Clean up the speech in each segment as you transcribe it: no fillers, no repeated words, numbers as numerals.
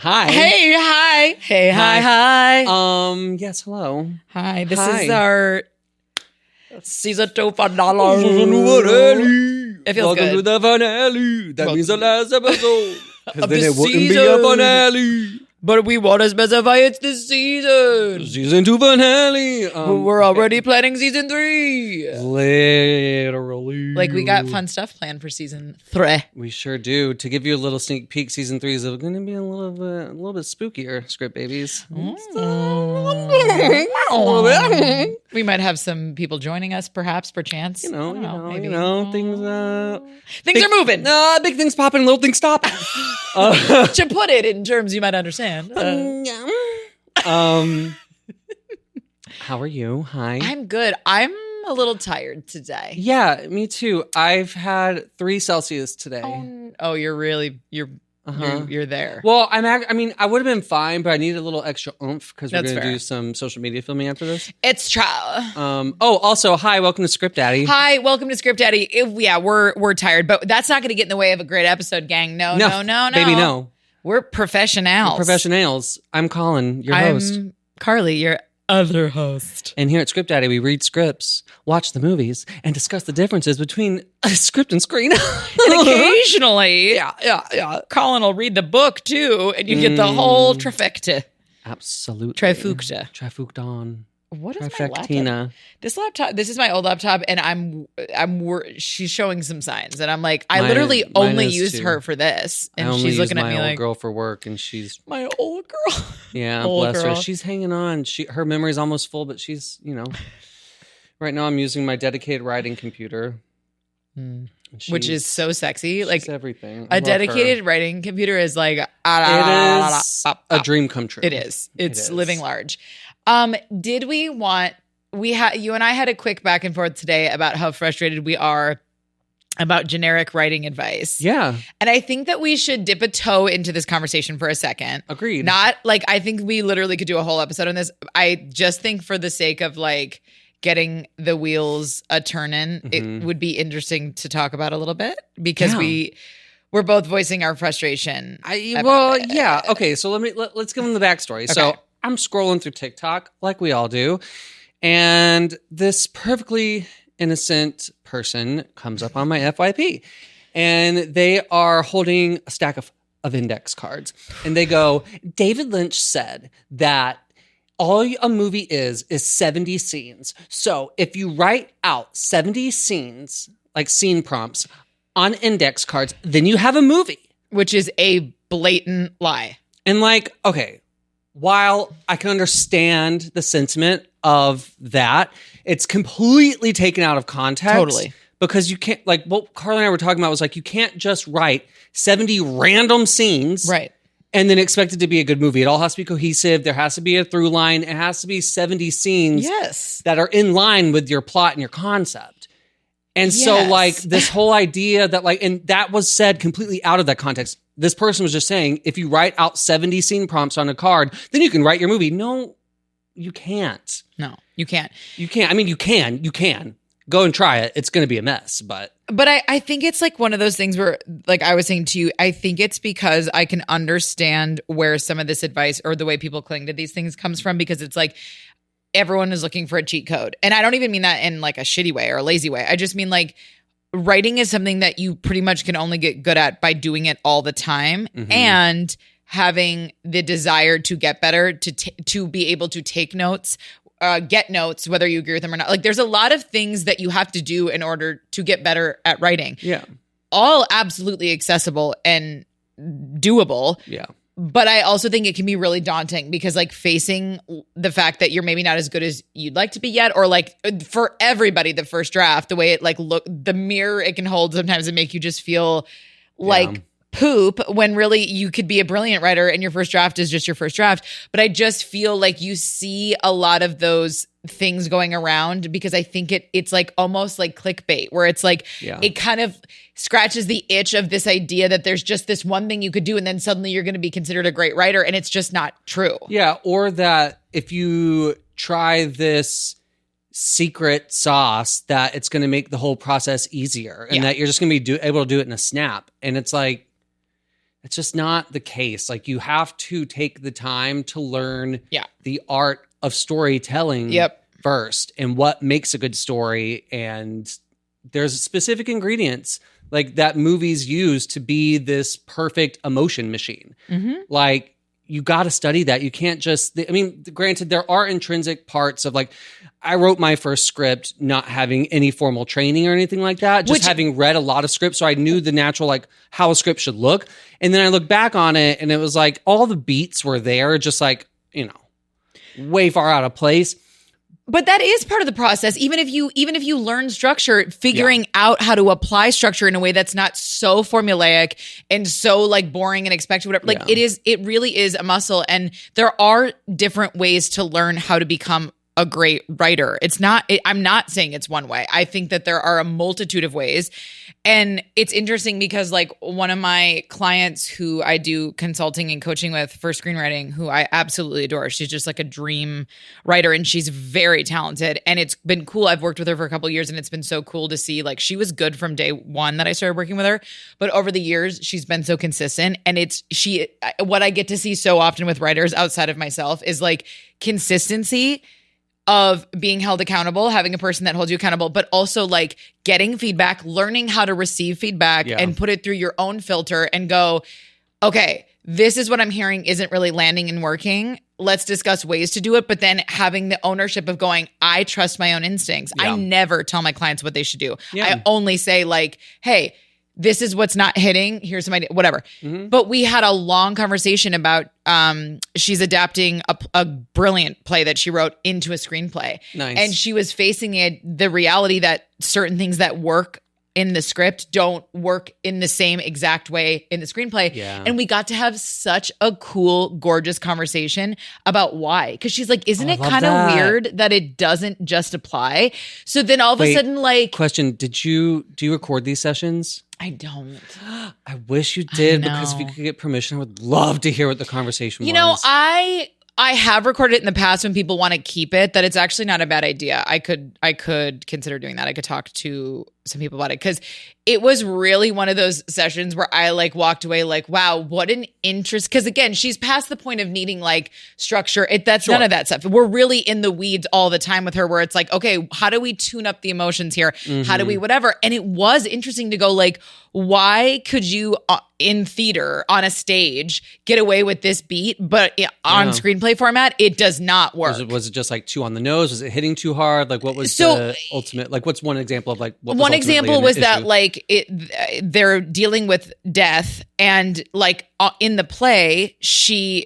Hi. Hey, hi. Hey, hi. Yes, hello. Hi, this Hi. is our season 2 finale. It feels Welcome good. to the finale. That means the last episode. Because Of then the it wouldn't be a season. finale. But we want to specify it's this season. Season 2 finale. We're already planning season 3. Literally. Like, we got fun stuff planned for season 3. We sure do. To give you a little sneak peek, season 3 is going to be a little bit spookier, Script Babies. We might have some people joining us, perhaps, perchance. Things are moving. Big things popping, little things stop. To put it in terms you might understand. How are you? Hi. I'm good. I'm a little tired today. Yeah, me too. I've had 3 Celsius today. Oh, you're there. Well, I would have been fine, but I need a little extra oomph because we're That's going to fair. do some social media filming after this. It's true. Also, hi, welcome to Script Daddy. Hi, welcome to Script Daddy. We're tired, but that's not going to get in the way of a great episode, gang. No. Baby, no. We're professionals. Professionals. I'm Colin, your host. I'm Carly, your other host. And here at Script Daddy, we read scripts, watch the movies, and discuss the differences between a script and screen. And occasionally, yeah. Colin will read the book too, and you get the whole trifecta. Absolutely. Trifecta. Trifecton. What is my laptop? Trifectina. This is my old laptop, and she's showing some signs, and I'm like, I Mine literally is only use too. her for this, and I only she's use looking at my me old like, girl for work, and she's my old girl. yeah, Old bless girl. her. She's hanging on. Her memory's almost full, but she's right now I'm using my dedicated writing computer, Which is so sexy. Like she's everything. a dedicated writing computer is like It is a dream come true. It is. It's is. living large. Did we want? You and I had a quick back and forth today about how frustrated we are about generic writing advice. Yeah, And I think that we should dip a toe into this conversation for a second. agreed. Not like, I think we literally could do a whole episode on this. I just think for the sake of like getting the wheels a turning, it would be interesting to talk about a little bit because we're both voicing our frustration. Yeah. Okay, so let's give them the backstory. So Okay. I'm scrolling through TikTok like we all do, and this perfectly innocent person comes up on my FYP, and they are holding a stack of index cards, and they go, David Lynch said that all a movie is 70 scenes. So if you write out 70 scenes, like scene prompts, on index cards, then you have a movie. Which is a blatant lie. And like, okay, while I can understand the sentiment of that, it's completely taken out of context. Totally. Because you can't, like, what Carly and I were talking about was like, you can't just write 70 random scenes. Right. And then expect it to be a good movie. It all has to be cohesive. There has to be a through line. It has to be 70 scenes Yes. that are in line with your plot and your concept. And so, Yes. like, this whole idea that, like, and that was said completely out of that context. This person was just saying, if you write out 70 scene prompts on a card, then you can write your movie. No, you can't. No, you can't. You can't. I mean, you can. Go and try it. It's going to be a mess, but I think it's like one of those things where, like I was saying to you, I think it's because I can understand where some of this advice or the way people cling to these things comes from, because it's like everyone is looking for a cheat code. And I don't even mean that in like a shitty way or a lazy way. I just mean like writing is something that you pretty much can only get good at by doing it all the time and having the desire to get better, to be able to take notes, get notes, whether you agree with them or not. Like there's a lot of things that you have to do in order to get better at writing. yeah. All absolutely accessible and doable. Yeah. But I also think it can be really daunting because like facing the fact that you're maybe not as good as you'd like to be yet, or like for everybody, the first draft, the way it like the mirror it can hold sometimes and make you just feel like poop when really you could be a brilliant writer and your first draft is just your first draft. But I just feel like you see a lot of those things going around because I think it's like almost like clickbait where it's like it kind of scratches the itch of this idea that there's just this one thing you could do and then suddenly you're going to be considered a great writer, and it's just not true. Yeah, or that if you try this secret sauce that it's going to make the whole process easier and that you're just going to be able to do it in a snap. And it's like, it's just not the case. Like, you have to take the time to learn the art of storytelling first and what makes a good story. And there's specific ingredients like that movies use to be this perfect emotion machine. Like, you got to study that. You can't just, I mean, granted, there are intrinsic parts of like, I wrote my first script not having any formal training or anything like that, just having read a lot of scripts. So I knew the natural, like, how a script should look. And then I look back on it and it was like all the beats were there, just like, you know, way far out of place. But that is part of the process. Even if you learn structure, figuring out how to apply structure in a way that's not so formulaic and so like boring and expected, whatever. Like it really is a muscle. And there are different ways to learn how to become a great writer. I'm not saying it's one way. I think that there are a multitude of ways. And it's interesting because like one of my clients who I do consulting and coaching with for screenwriting, who I absolutely adore, she's just like a dream writer and she's very talented. And it's been cool. I've worked with her for a couple of years and it's been so cool to see, like, she was good from day one that I started working with her. But over the years, she's been so consistent. And what I get to see so often with writers outside of myself is like consistency of being held accountable, having a person that holds you accountable, but also like getting feedback, learning how to receive feedback and put it through your own filter and go, okay, this is what I'm hearing isn't really landing and working. Let's discuss ways to do it. But then having the ownership of going, I trust my own instincts. I never tell my clients what they should do. I only say like, hey, this is what's not hitting. Here's some idea, whatever. But we had a long conversation about she's adapting a brilliant play that she wrote into a screenplay. Nice. And she was facing the reality that certain things that work in the script don't work in the same exact way in the screenplay. Yeah. And we got to have such a cool, gorgeous conversation about why. Because she's like, isn't it kind of weird that it doesn't just apply? So then all of a sudden, like... Question, do you record these sessions? I don't. I wish you did, because if you could get permission, I would love to hear what the conversation was. You know, I have recorded it in the past when people want to keep it, that it's actually not a bad idea. I could consider doing that. I could talk to some people about it because it was really one of those sessions where I like walked away like, wow, what an interest. Because again, she's past the point of needing like structure. That's none of that stuff. We're really in the weeds all the time with her where it's like, okay, how do we tune up the emotions here? How do we whatever? And it was interesting to go like, why could you in theater on a stage get away with this beat, but on screenplay format, it does not work. Was it just like too on the nose? Was it hitting too hard? Like what was the ultimate, like what's one example of like what was one example was that issue? Like they're dealing with death and like in the play,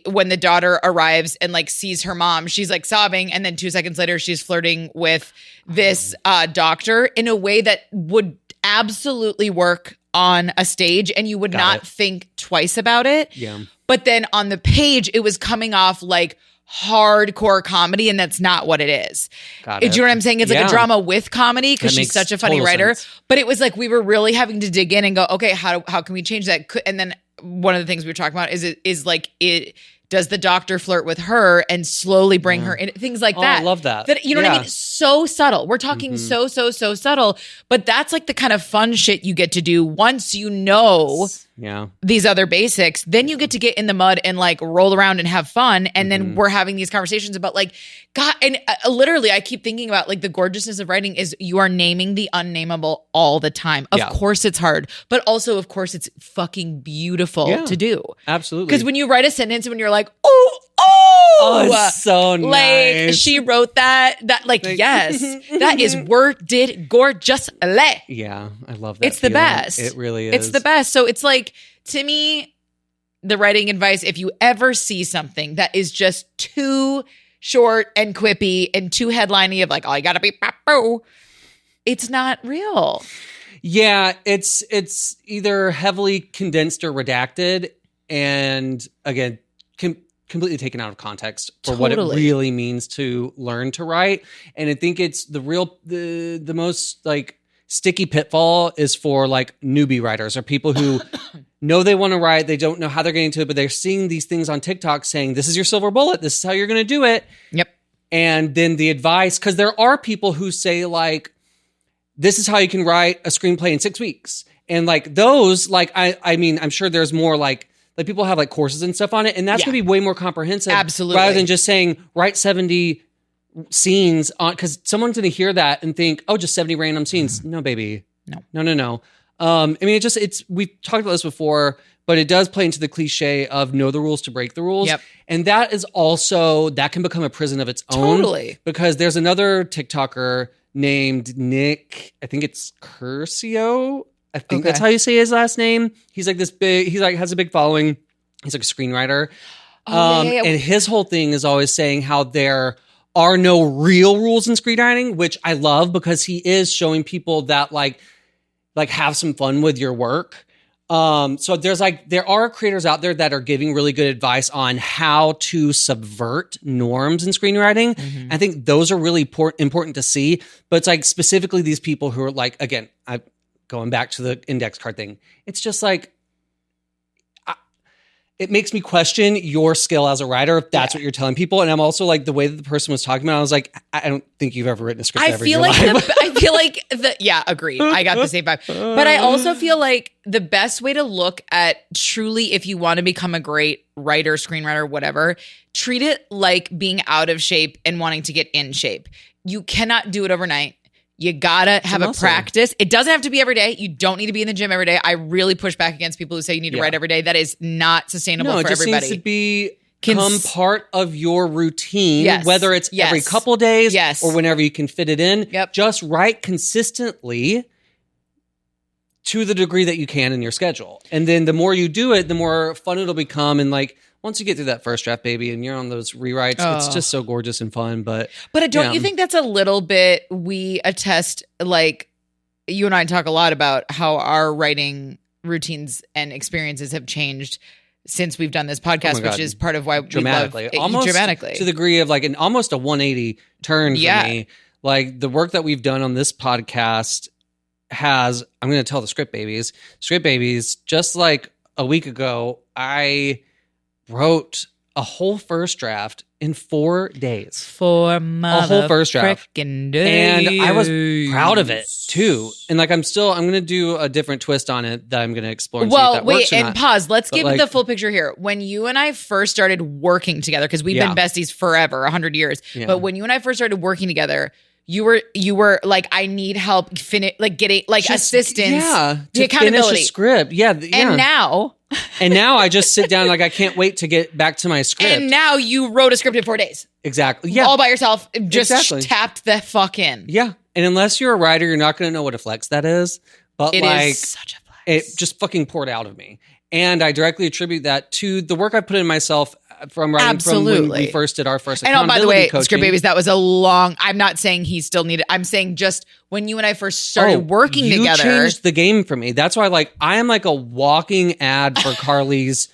when the daughter arrives and like sees her mom, she's like sobbing. And then 2 seconds later, she's flirting with this doctor in a way that would absolutely work on a stage and you would not think twice about it. Yeah. But then on the page, it was coming off like hardcore comedy, and that's not what it is. Do you know what I'm saying? It's like a drama with comedy because she's such a funny writer. Sense. But it was like we were really having to dig in and go, okay, how can we change that? And then one of the things we were talking about is like does the doctor flirt with her and slowly bring her in? Things like that. I love that. You know what I mean? So subtle. We're talking so subtle. But that's like the kind of fun shit you get to do once you know these other basics. Then you get to get in the mud and like roll around and have fun. And then we're having these conversations about like, God, and literally I keep thinking about like the gorgeousness of writing is you are naming the unnameable all the time. Of course it's hard, but also of course it's fucking beautiful to do. Absolutely. Because when you write a sentence and when you're like, oh, it's so nice. Like she wrote that like yes, that is worded gorgeously. Yeah, I love that. It's the best. It really is. It's the best. So it's like, to me, the writing advice, if you ever see something that is just too short and quippy and too headliney of like, oh, you gotta be papo, it's not real. Yeah, it's either heavily condensed or redacted, and again, completely taken out of context for what it really means to learn to write. And I think it's the most like sticky pitfall is for like newbie writers or people who know they want to write, they don't know how they're getting to it, but they're seeing these things on TikTok saying, this is your silver bullet, this is how you're going to do it. Yep. And then the advice, because there are people who say like, this is how you can write a screenplay in 6 weeks. And like those, like, I mean, I'm sure there's more like like people have like courses and stuff on it, and that's going to be way more comprehensive. Absolutely. Rather than just saying, write 70 scenes on, because someone's going to hear that and think, oh, just 70 random scenes. No, baby. No. I mean, we've talked about this before, but it does play into the cliche of know the rules to break the rules. Yep. And that is also, that can become a prison of its own. Totally. Because there's another TikToker named Nick, I think it's Curcio. I think that's how you say his last name. He's like this big, has a big following. He's like a screenwriter. And his whole thing is always saying how there are no real rules in screenwriting, which I love because he is showing people that like have some fun with your work. So there are creators out there that are giving really good advice on how to subvert norms in screenwriting. Mm-hmm. I think those are really important to see, but it's like specifically these people who are like, again, going back to the index card thing. It's just like, it makes me question your skill as a writer if that's what you're telling people. And I'm also like, the way that the person was talking about, I was like, I don't think you've ever written a script ever in your life. Agreed. I got the same vibe. But I also feel like the best way to look at truly, if you want to become a great writer, screenwriter, whatever, treat it like being out of shape and wanting to get in shape. You cannot do it overnight. You gotta have a practice. It doesn't have to be every day. You don't need to be in the gym every day. I really push back against people who say you need to write every day. That is not sustainable for everybody. Needs to become part of your routine, whether it's every couple days or whenever you can fit it in. Yep. Just write consistently to the degree that you can in your schedule. And then the more you do it, the more fun it'll become. And like, once you get through that first draft, baby, and you're on those rewrites, it's just so gorgeous and fun. But don't you think that's a little bit, we attest, like you and I talk a lot about how our writing routines and experiences have changed since we've done this podcast, which is part of why dramatically, we love dramatically to the degree of like almost a 180 turn for me. Like the work that we've done on this podcast I'm going to tell the Script Babies, just like a week ago, I wrote a whole first draft in 4 days. A whole first draft. Days. And I was proud of it too. And like I'm going to do a different twist on it that I'm going to explore and see if that works or not. Pause. Let's give the full picture here. When you and I first started working together, because we've been besties forever, 100 years. Yeah. But when you and I first started working together, you were like, I need help getting assistance. Yeah. The accountability. Finish a script. Yeah. And now I just sit down like I can't wait to get back to my script. And now you wrote a script in 4 days. Exactly. Yeah. All by yourself. Just tapped the fuck in. Yeah. And unless you're a writer, you're not going to know what a flex that is. But it is such a flex. It just fucking poured out of me. And I directly attribute that to the work I put in myself from writing from when we first did our first accountability coaching. And by the way, coaching. Script Babies, that was I'm not saying he still needed, I'm saying just when you and I first started working together. You changed the game for me. That's why I am like a walking ad for Carly's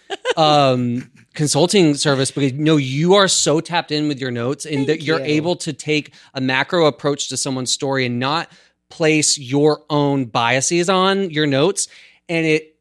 consulting service, because you are so tapped in with your notes and that you're able to take a macro approach to someone's story and not place your own biases on your notes. And it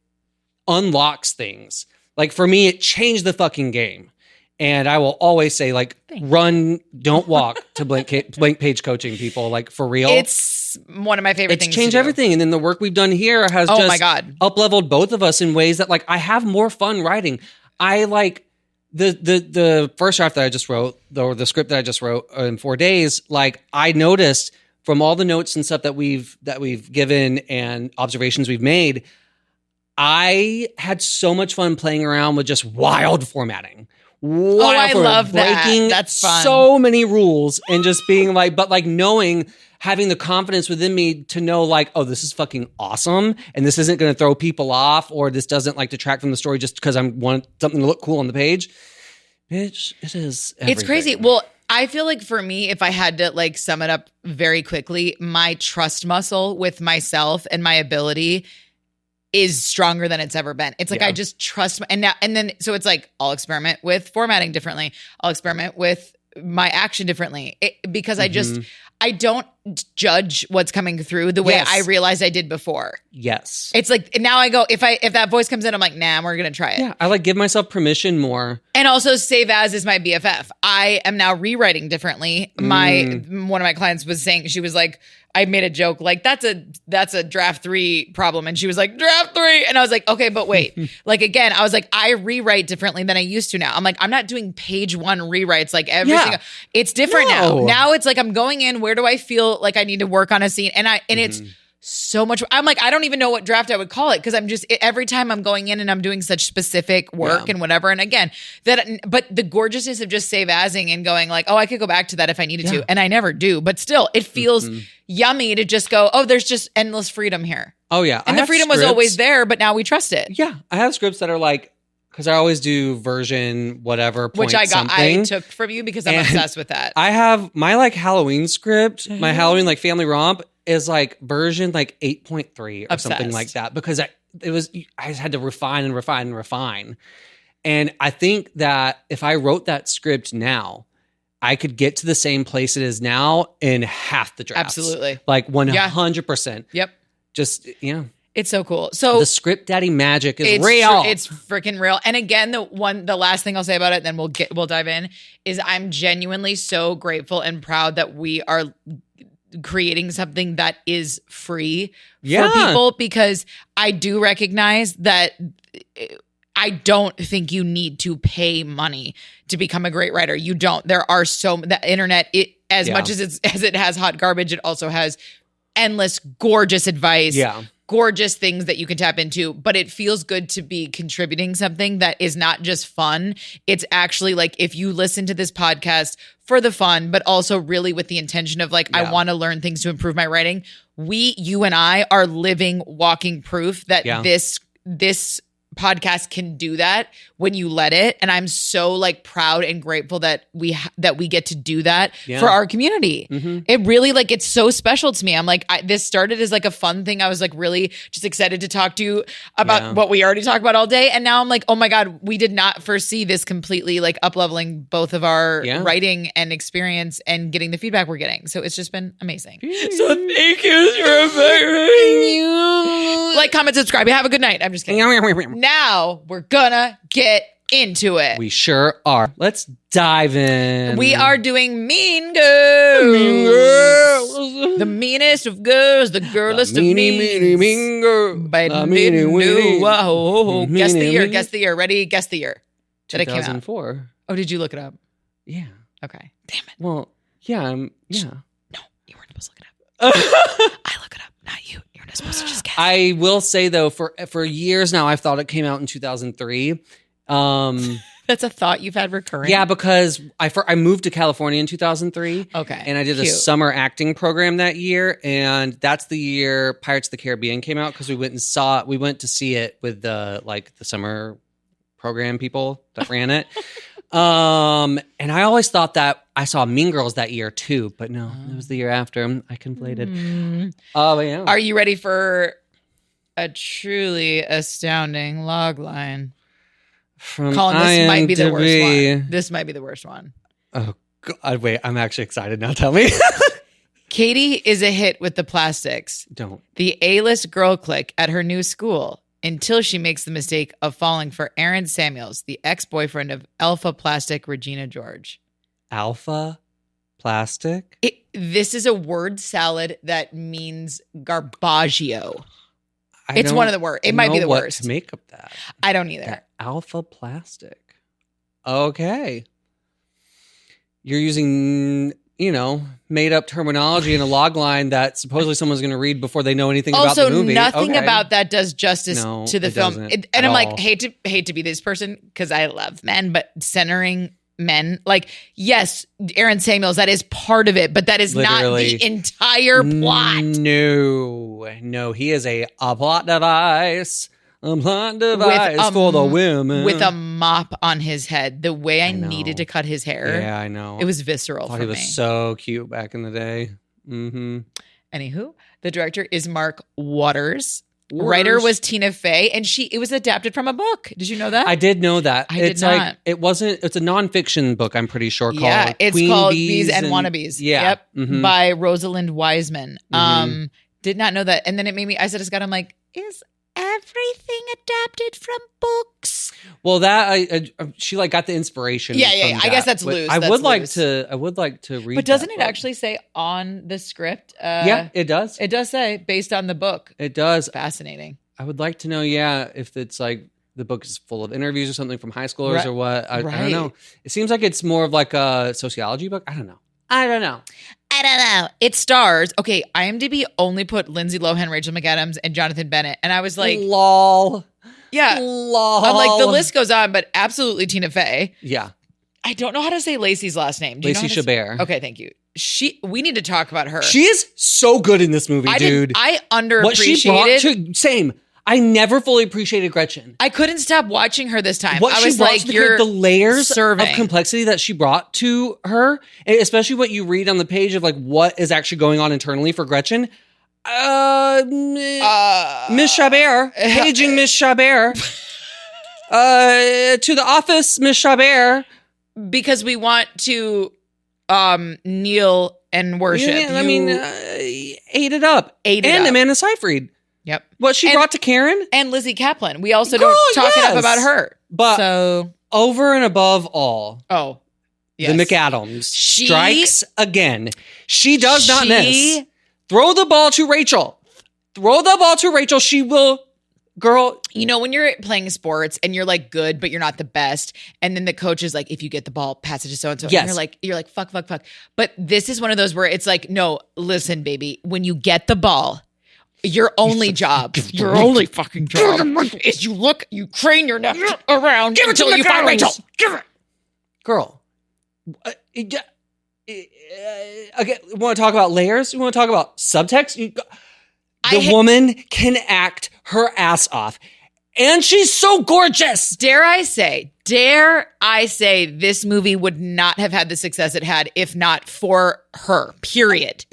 unlocks things. Like for me, it changed the fucking game. And I will always say, run, don't walk to blank page coaching, people. Like for real, it's one of my favorite things. It's changed everything, and then the work we've done here has up-leveled both of us in ways that I have more fun writing. I like the first draft that I just wrote, or the script that I just wrote in 4 days. Like I noticed from all the notes and stuff that we've given and observations we've made, I had so much fun playing around with just wild formatting. I love that. Breaking that's fun. So many rules and just being knowing, having the confidence within me to know this is fucking awesome and this isn't going to throw people off or this doesn't detract from the story just because I want something to look cool on the page. Bitch, it is everything. It's crazy. Well, I feel like for me, if I had to sum it up very quickly, my trust muscle with myself and my ability is stronger than it's ever been. It's I just trust so it's I'll experiment with formatting differently. I'll experiment with my action differently because I judge what's coming through the way Yes. I realized I did before. Yes. It's like now I go, if that voice comes in, I'm like, nah, we're gonna try it. Yeah, I like give myself permission more. And also save as is my BFF. I am now rewriting differently. One of my clients was saying, she was like, I made a joke like that's a draft 3 problem, and she was like, draft 3, and I was like, okay, but wait, like again, I was like, I rewrite differently than I used to now. I'm like, I'm not doing page 1 rewrites like every single. It's different now. Now it's like I'm going in. Where do I feel like I need to work on a scene? And it's so much. I'm like, I don't even know what draft I would call it because I'm just every time I'm going in and I'm doing such specific work and whatever. And again, but the gorgeousness of just save asing and going like, oh, I could go back to that if I needed to, and I never do. But still, it feels yummy to just go, oh, there's just endless freedom here. Oh yeah, and the freedom was always there, but now we trust it. Yeah, I have scripts that are like, because I always do version whatever, which I took from you because I'm obsessed with that. I have my like Halloween script, my Halloween like family romp is like version like 8.3 or something like that because I just had to refine and refine and refine. And I think that if I wrote that script now, I could get to the same place it is now in half the drafts. Absolutely. Like 100%. Yep. Just, yeah. It's so cool. So the Script Daddy magic is real. It's freaking real. And again, the last thing I'll say about it, then we'll dive in, is I'm genuinely so grateful and proud that we are creating something that is free for people, because I do recognize that I don't think you need to pay money to become a great writer. You don't. There are the internet, much as it has hot garbage, it also has endless gorgeous advice. Yeah. Gorgeous things that you can tap into, but it feels good to be contributing something that is not just fun. It's actually like, if you listen to this podcast for the fun, but also really with the intention of like, I want to learn things to improve my writing. You and I are living, walking proof that this podcast can do that when you let it. And I'm so like proud and grateful that we get to do that for our community. It really like, it's so special to me. I'm like, this started as like a fun thing. I was like really just excited to talk to you about what we already talked about all day. And now I'm like, oh my God, we did not foresee this completely like up-leveling both of our writing and experience and getting the feedback we're getting. So it's just been amazing. So thank you. Like, comment, subscribe. Have a good night. I'm just kidding. Now we're gonna get into it. We sure are. Let's dive in. We are doing Mean Girls. Mean Girls. The meanest of girls, the girlest of means. Mean girl. Guess the year. Ready? Guess the year that it came out. 2004. Oh, did you look it up? Yeah. Okay. Damn it. Well, yeah. No, you weren't supposed to look it up. I look it up, not you. You're not supposed to just guess. I will say though, for years now, I've thought it came out in 2003. That's a thought you've had recurring? Yeah, because I moved to California in 2003. Okay. And I did a summer acting program that year. And that's the year Pirates of the Caribbean came out, because we went to see it with the summer program people that ran it. And I always thought that I saw Mean Girls that year too, but no, it was the year after. I conflated. Oh, yeah. Are you ready for a truly astounding log line? From Colin, this IMDb. might be the worst one. This might be the worst one. Oh, God. Wait, I'm actually excited now. Tell me. Katie is a hit with the plastics. Don't. The A-list girl clique at her new school, until she makes the mistake of falling for Aaron Samuels, the ex-boyfriend of Alpha Plastic Regina George. Alpha Plastic? This is a word salad that means garbaggio. It's one of the worst. It might be the worst. To make up that. I don't either. Alpha Plastic. Okay. You're using, made up terminology in a log line that supposedly someone's going to read before they know anything about the movie. Also, nothing about that does justice to the film. And I'm like, hate to be this person because I love men, but centering men, like, yes, Aaron Samuels, that is part of it, but that is not the entire plot. No, he is a plot device. A plot device for the women. With a mop on his head. The way I needed to cut his hair. Yeah, I know. It was visceral for me. He was so cute back in the day. Mm-hmm. Anywho, the director is Mark Waters. Writer was Tina Fey, and it was adapted from a book. Did you know that? I did know that. I did not. It's a nonfiction book, I'm pretty sure, called it's Queen called Bees Bees and Wannabes. Yeah. Yep. By Rosalind Wiseman. Did not know that. And then it made me, I said to Scott, I'm like, is everything adapted from books? Well, that she like got the inspiration. Yeah. From I guess that's loose. I would like to read. But doesn't it book. actually say on the script? Yeah, it does. It does say based on the book. It does. Fascinating. I would like to know, if it's like the book is full of interviews or something from high schoolers or what. I don't know. It seems like it's more of like a sociology book. I don't know. It stars. Okay, IMDb only put Lindsay Lohan, Rachel McAdams, and Jonathan Bennett, and I was like, lol. Yeah, lol. I'm like, the list goes on, but absolutely Tina Fey. Yeah. I don't know how to say Lacey's last name. Lacey Chabert. Okay, thank you. We need to talk about her. She is so good in this movie, dude. I underappreciated. What she brought same. I never fully appreciated Gretchen. I couldn't stop watching her this time. What I she was brought like, to you're the layers serving. of complexity that she brought to her, and especially what you read on the page of like what is actually going on internally for Gretchen. Miss Chabert, paging Miss Chabert. To the office, Miss Chabert. Because we want to kneel and worship. Yeah, ate it up. And Amanda Seyfried. Yep. What she brought to Karen. And Lizzie Kaplan. We also don't talk enough about her. But so over and above all, yes. the McAdams strikes again. She does not miss. Throw the ball to Rachel. She will... Girl, you know when you're playing sports and you're like good, but you're not the best, and then the coach is like, "If you get the ball, pass it to so and so." Yes. And you're like, fuck. But this is one of those where it's like, no, listen, baby, when you get the ball, your only fucking job is you crane your neck around until you find Rachel. Give it, girl. Again, we want to talk about layers. We want to talk about subtext. The woman can act her ass off. And she's so gorgeous. Dare I say, this movie would not have had the success it had if not for her. Period.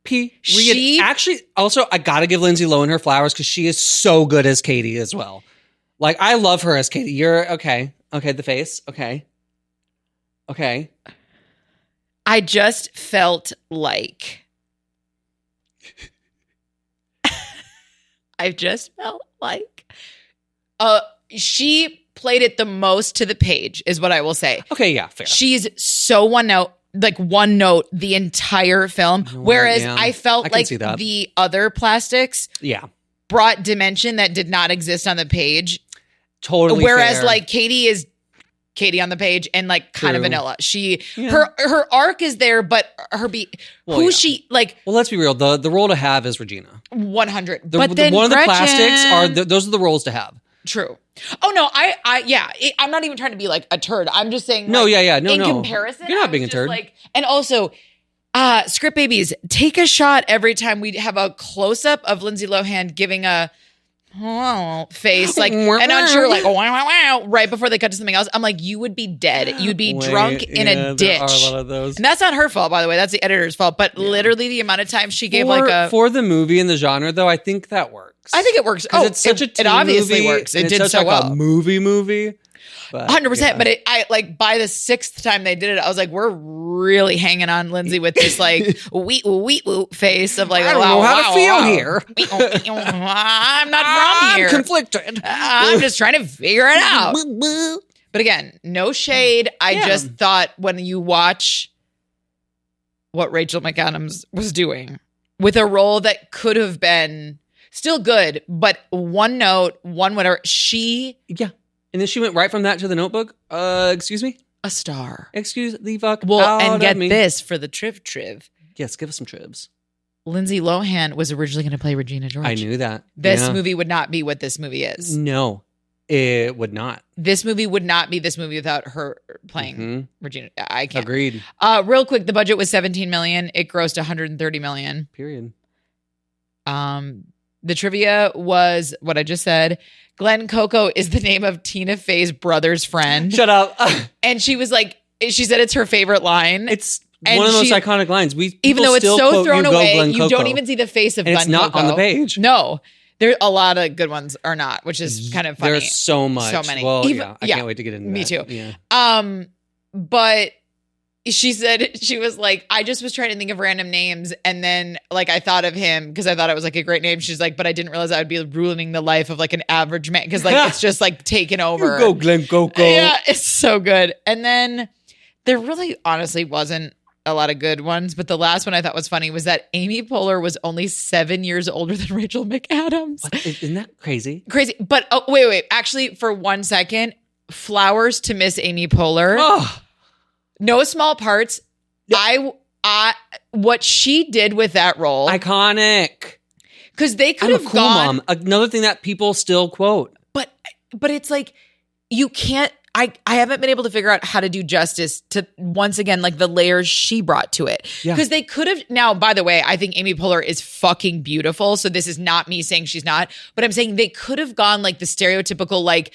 She actually, also, I got to give Lindsay Lohan her flowers because she is so good as Katie as well. Like, I love her as Katie. You're okay. Okay, the face. Okay. I just felt like... she played it the most to the page, is what I will say. Okay, yeah, fair. She's so one note the entire film. Whereas I felt like the other plastics brought dimension that did not exist on the page. Totally. Whereas fair. like Katie is Katie on the page and like kind of vanilla. Her arc is there, but she like. Well, let's be real. The role to have is Regina. 100. But then one of the plastics are those are the roles to have. True. Oh no, I'm not even trying to be like a turd. I'm just saying. No, in comparison, you're not being a turd. And also, Script Babies, take a shot every time we have a close up of Lindsay Lohan giving a face like and unsure, like wow, right before they cut to something else. I'm like, you would be dead. You'd be drunk in a ditch. There are a lot of those, and that's not her fault, by the way. That's the editor's fault. But literally, the amount of time she gave for the movie and the genre, though, I think that works. I think it works. It's such a teen it obviously movie, works. It did such so well. A movie. 100%. But I like by the sixth time they did it, I was like, we're really hanging on Lindsay with this like wee face of like, I don't know how to feel here. I'm not from here. I'm conflicted. I'm just trying to figure it out. But again, no shade. I just thought when you watch what Rachel McAdams was doing with a role that could have been still good, but one note, one whatever, and then she went right from that to The Notebook. Excuse me? A star. Excuse the fuck and get this for the triv. Yes, give us some trivs. Lindsay Lohan was originally going to play Regina George. I knew that. This movie would not be what this movie is. No, it would not. This movie would not be this movie without her playing Regina. I can't. Agreed. Real quick, the budget was $17 million. It grossed $130 million. Period. The trivia was what I just said. Glen Coco is the name of Tina Fey's brother's friend. Shut up. And she was like, she said it's her favorite line. It's one of the most iconic lines. Even though it's so thrown away, Glen you Coco. don't even see the face of Glen Coco. It's not on the page. No. There a lot of good ones are not, which is kind of funny. There's so much. So many. Well, I can't wait to get into that. Me too. Yeah. But she said, she was like, I just was trying to think of random names. And then like, I thought of him because I thought it was like a great name. She's like, but I didn't realize I would be ruining the life of like an average man. Cause like, it's just like taken over. Go Glen Coco. Yeah, it's so good. And then there really honestly wasn't a lot of good ones. But the last one I thought was funny was that Amy Poehler was only 7 years older than Rachel McAdams. What? Isn't that crazy? Crazy. But wait. Actually, for 1 second, flowers to Miss Amy Poehler. Oh. No small parts. Yeah. I what she did with that role, Iconic. because they could I'm a have cool gone. mom. Another thing that people still quote. But it's like you can't. I haven't been able to figure out how to do justice to once again like the layers she brought to it. Yeah. Because they could have. Now, by the way, I think Amy Poehler is fucking beautiful. So this is not me saying she's not, but I'm saying they could have gone like the stereotypical like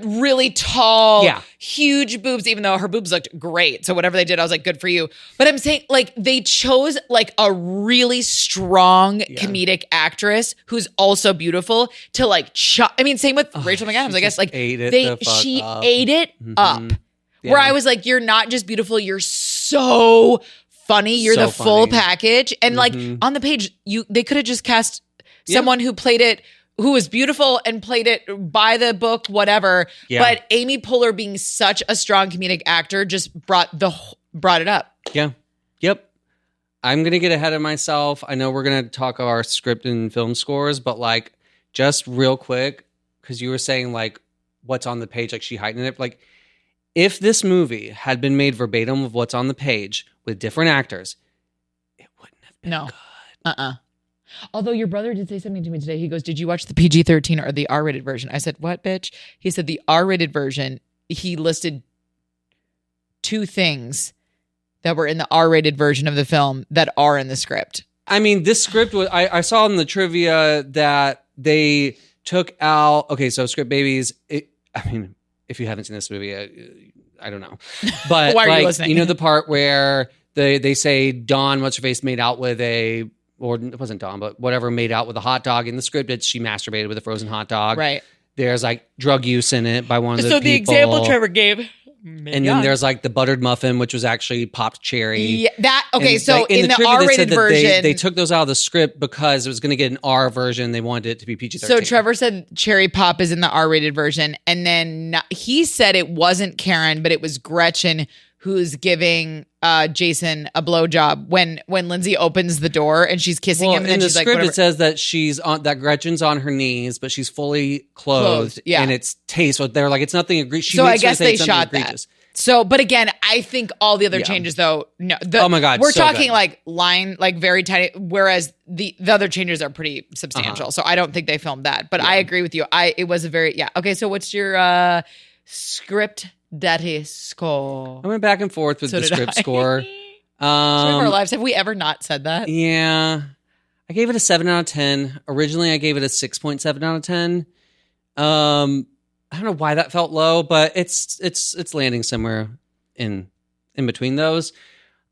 really tall, huge boobs, even though her boobs looked great. So whatever they did, I was like, good for you. But I'm saying like they chose like a really strong comedic actress who's also beautiful to like I mean, same with Rachel McAdams, I guess. Like ate it she up. ate it up. Yeah. Where I was like, you're not just beautiful, you're so funny. You're So the full funny. package. And like on the page, they could have just cast someone who played it, who was beautiful and played it by the book, whatever. Yeah. But Amy Poehler being such a strong comedic actor just brought it up. Yeah. Yep. I'm going to get ahead of myself. I know we're going to talk our script and film scores, but like just real quick, because you were saying like what's on the page, like she heightened it. Like if this movie had been made verbatim of what's on the page with different actors, it wouldn't have been good. Although your brother did say something to me today. He goes, did you watch the PG-13 or the R-rated version? I said, what, bitch? He said the R-rated version, he listed 2 things that were in the R-rated version of the film that are in the script. I mean, this script was, I saw in the trivia that they took out, okay, so Script Babies, I mean, if you haven't seen this movie, I don't know. But why are like, you listening? You know the part where they say Dawn, what's her face, made out with or it wasn't Dawn, but whatever, made out with a hot dog. In the script, she masturbated with a frozen hot dog. Right. There's like drug use in it by one of the people. So the example Trevor gave. And then there's like the buttered muffin, which was actually popped cherry. Yeah, okay, And, so like, in the trivia, they R-rated said that version. they took those out of the script because it was going to get an R version. They wanted it to be PG-13. So Trevor said cherry pop is in the R-rated version. And then he said it wasn't Karen, but it was Gretchen who's giving Jason a blowjob when Lindsay opens the door and she's kissing him. And then in the she's script, like, whatever. it says that that Gretchen's on her knees, but she's fully clothed. Yeah. And it's taste. So they're like, it's nothing egregious. So I guess they shot that. So, but again, I think all the other changes though, no. Oh my God, we're so talking good. like line, like very tiny, whereas the other changes are pretty substantial. So I don't think they filmed that, but I agree with you. It was a very, Okay. So what's your Script Daddy score? I went back and forth with the script score. Of our lives. Have we ever not said that? Yeah. I gave it a 7 out of 10. Originally, I gave it a 6.7 out of 10. I don't know why that felt low, but it's landing somewhere in between those.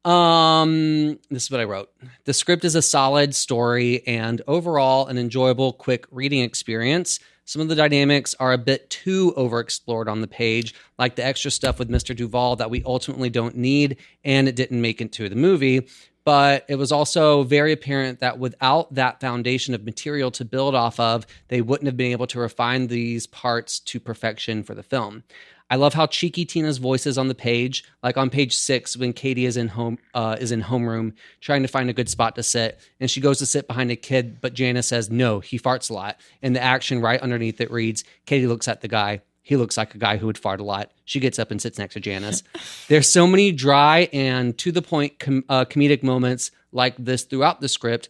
This is what I wrote. The script is a solid story and overall an enjoyable, quick reading experience. Some of the dynamics are a bit too overexplored on the page, like the extra stuff with Mr. Duvall that we ultimately don't need, and it didn't make it to the movie. But it was also very apparent that without that foundation of material to build off of, they wouldn't have been able to refine these parts to perfection for the film. I love how cheeky Tina's voice is on the page, like on page 6 when Katie is in homeroom trying to find a good spot to sit, and she goes to sit behind a kid, but Janice says, no, he farts a lot. And the action right underneath it reads, Katie looks at the guy. He looks like a guy who would fart a lot. She gets up and sits next to Janice. There's so many dry and to-the-point comedic moments like this throughout the script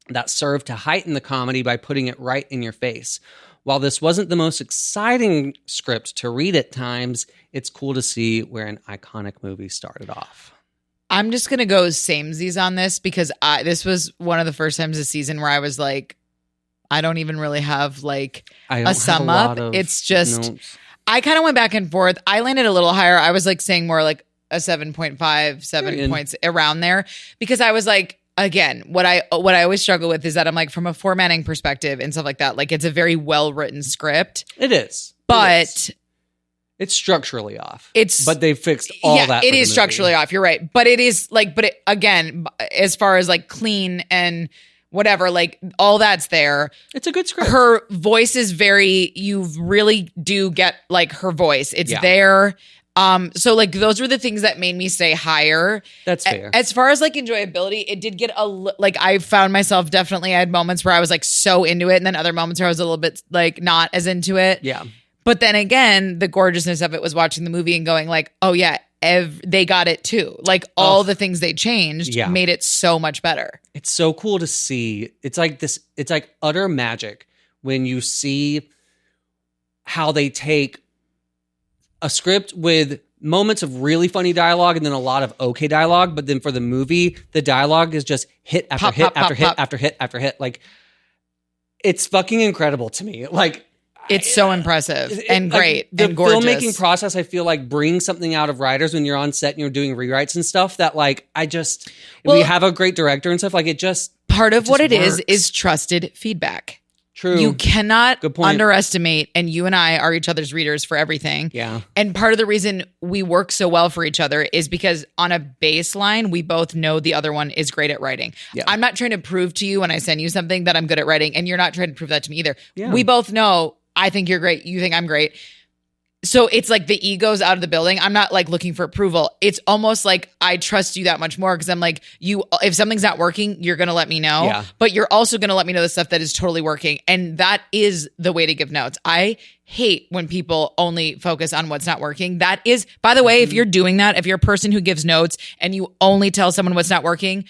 that serve to heighten the comedy by putting it right in your face. While this wasn't the most exciting script to read at times, it's cool to see where an iconic movie started off. I'm just going to go samesies on this because this was one of the first times this season where I was like, I don't even really have like a sum up. It's just, notes. I kind of went back and forth. I landed a little higher. I was like saying more like a 7.5, 7 points around there because I was like, again, what I always struggle with is that I'm like, from a formatting perspective and stuff like that, like it's a very well written script. It is. But it's structurally off. But they fixed all that. It is structurally off. You're right. But it is like, again, as far as like clean and whatever, like all that's there. It's a good script. Her voice is you really do get like her voice. It's there. So like those were the things that made me say higher. That's fair. As far as like enjoyability, it did get like I found myself definitely, I had moments where I was like so into it, and then other moments where I was a little bit like not as into it. Yeah. But then again, the gorgeousness of it was watching the movie and going like, oh yeah, they got it too. Like all the things they changed made it so much better. It's so cool to see. It's like utter magic when you see how they take a script with moments of really funny dialogue and then a lot of okay dialogue, but then for the movie, the dialogue is just hit after hit after hit after hit after hit. Like, it's fucking incredible to me. Like, it's so impressive and great and gorgeous. The filmmaking process, I feel like, brings something out of writers when you're on set and you're doing rewrites and stuff that, like, we have a great director and stuff. Like, it just part of what it works. is trusted feedback. True. You cannot underestimate, and you and I are each other's readers for everything. Yeah. And part of the reason we work so well for each other is because on a baseline, we both know the other one is great at writing. Yeah. I'm not trying to prove to you when I send you something that I'm good at writing, and you're not trying to prove that to me either. Yeah. We both know I think you're great. You think I'm great. So it's like the ego's out of the building. I'm not like looking for approval. It's almost like I trust you that much more because I'm like, if something's not working, you're going to let me know. Yeah. But you're also going to let me know the stuff that is totally working. And that is the way to give notes. I hate when people only focus on what's not working. That is, by the way, if you're doing that, if you're a person who gives notes and you only tell someone what's not working,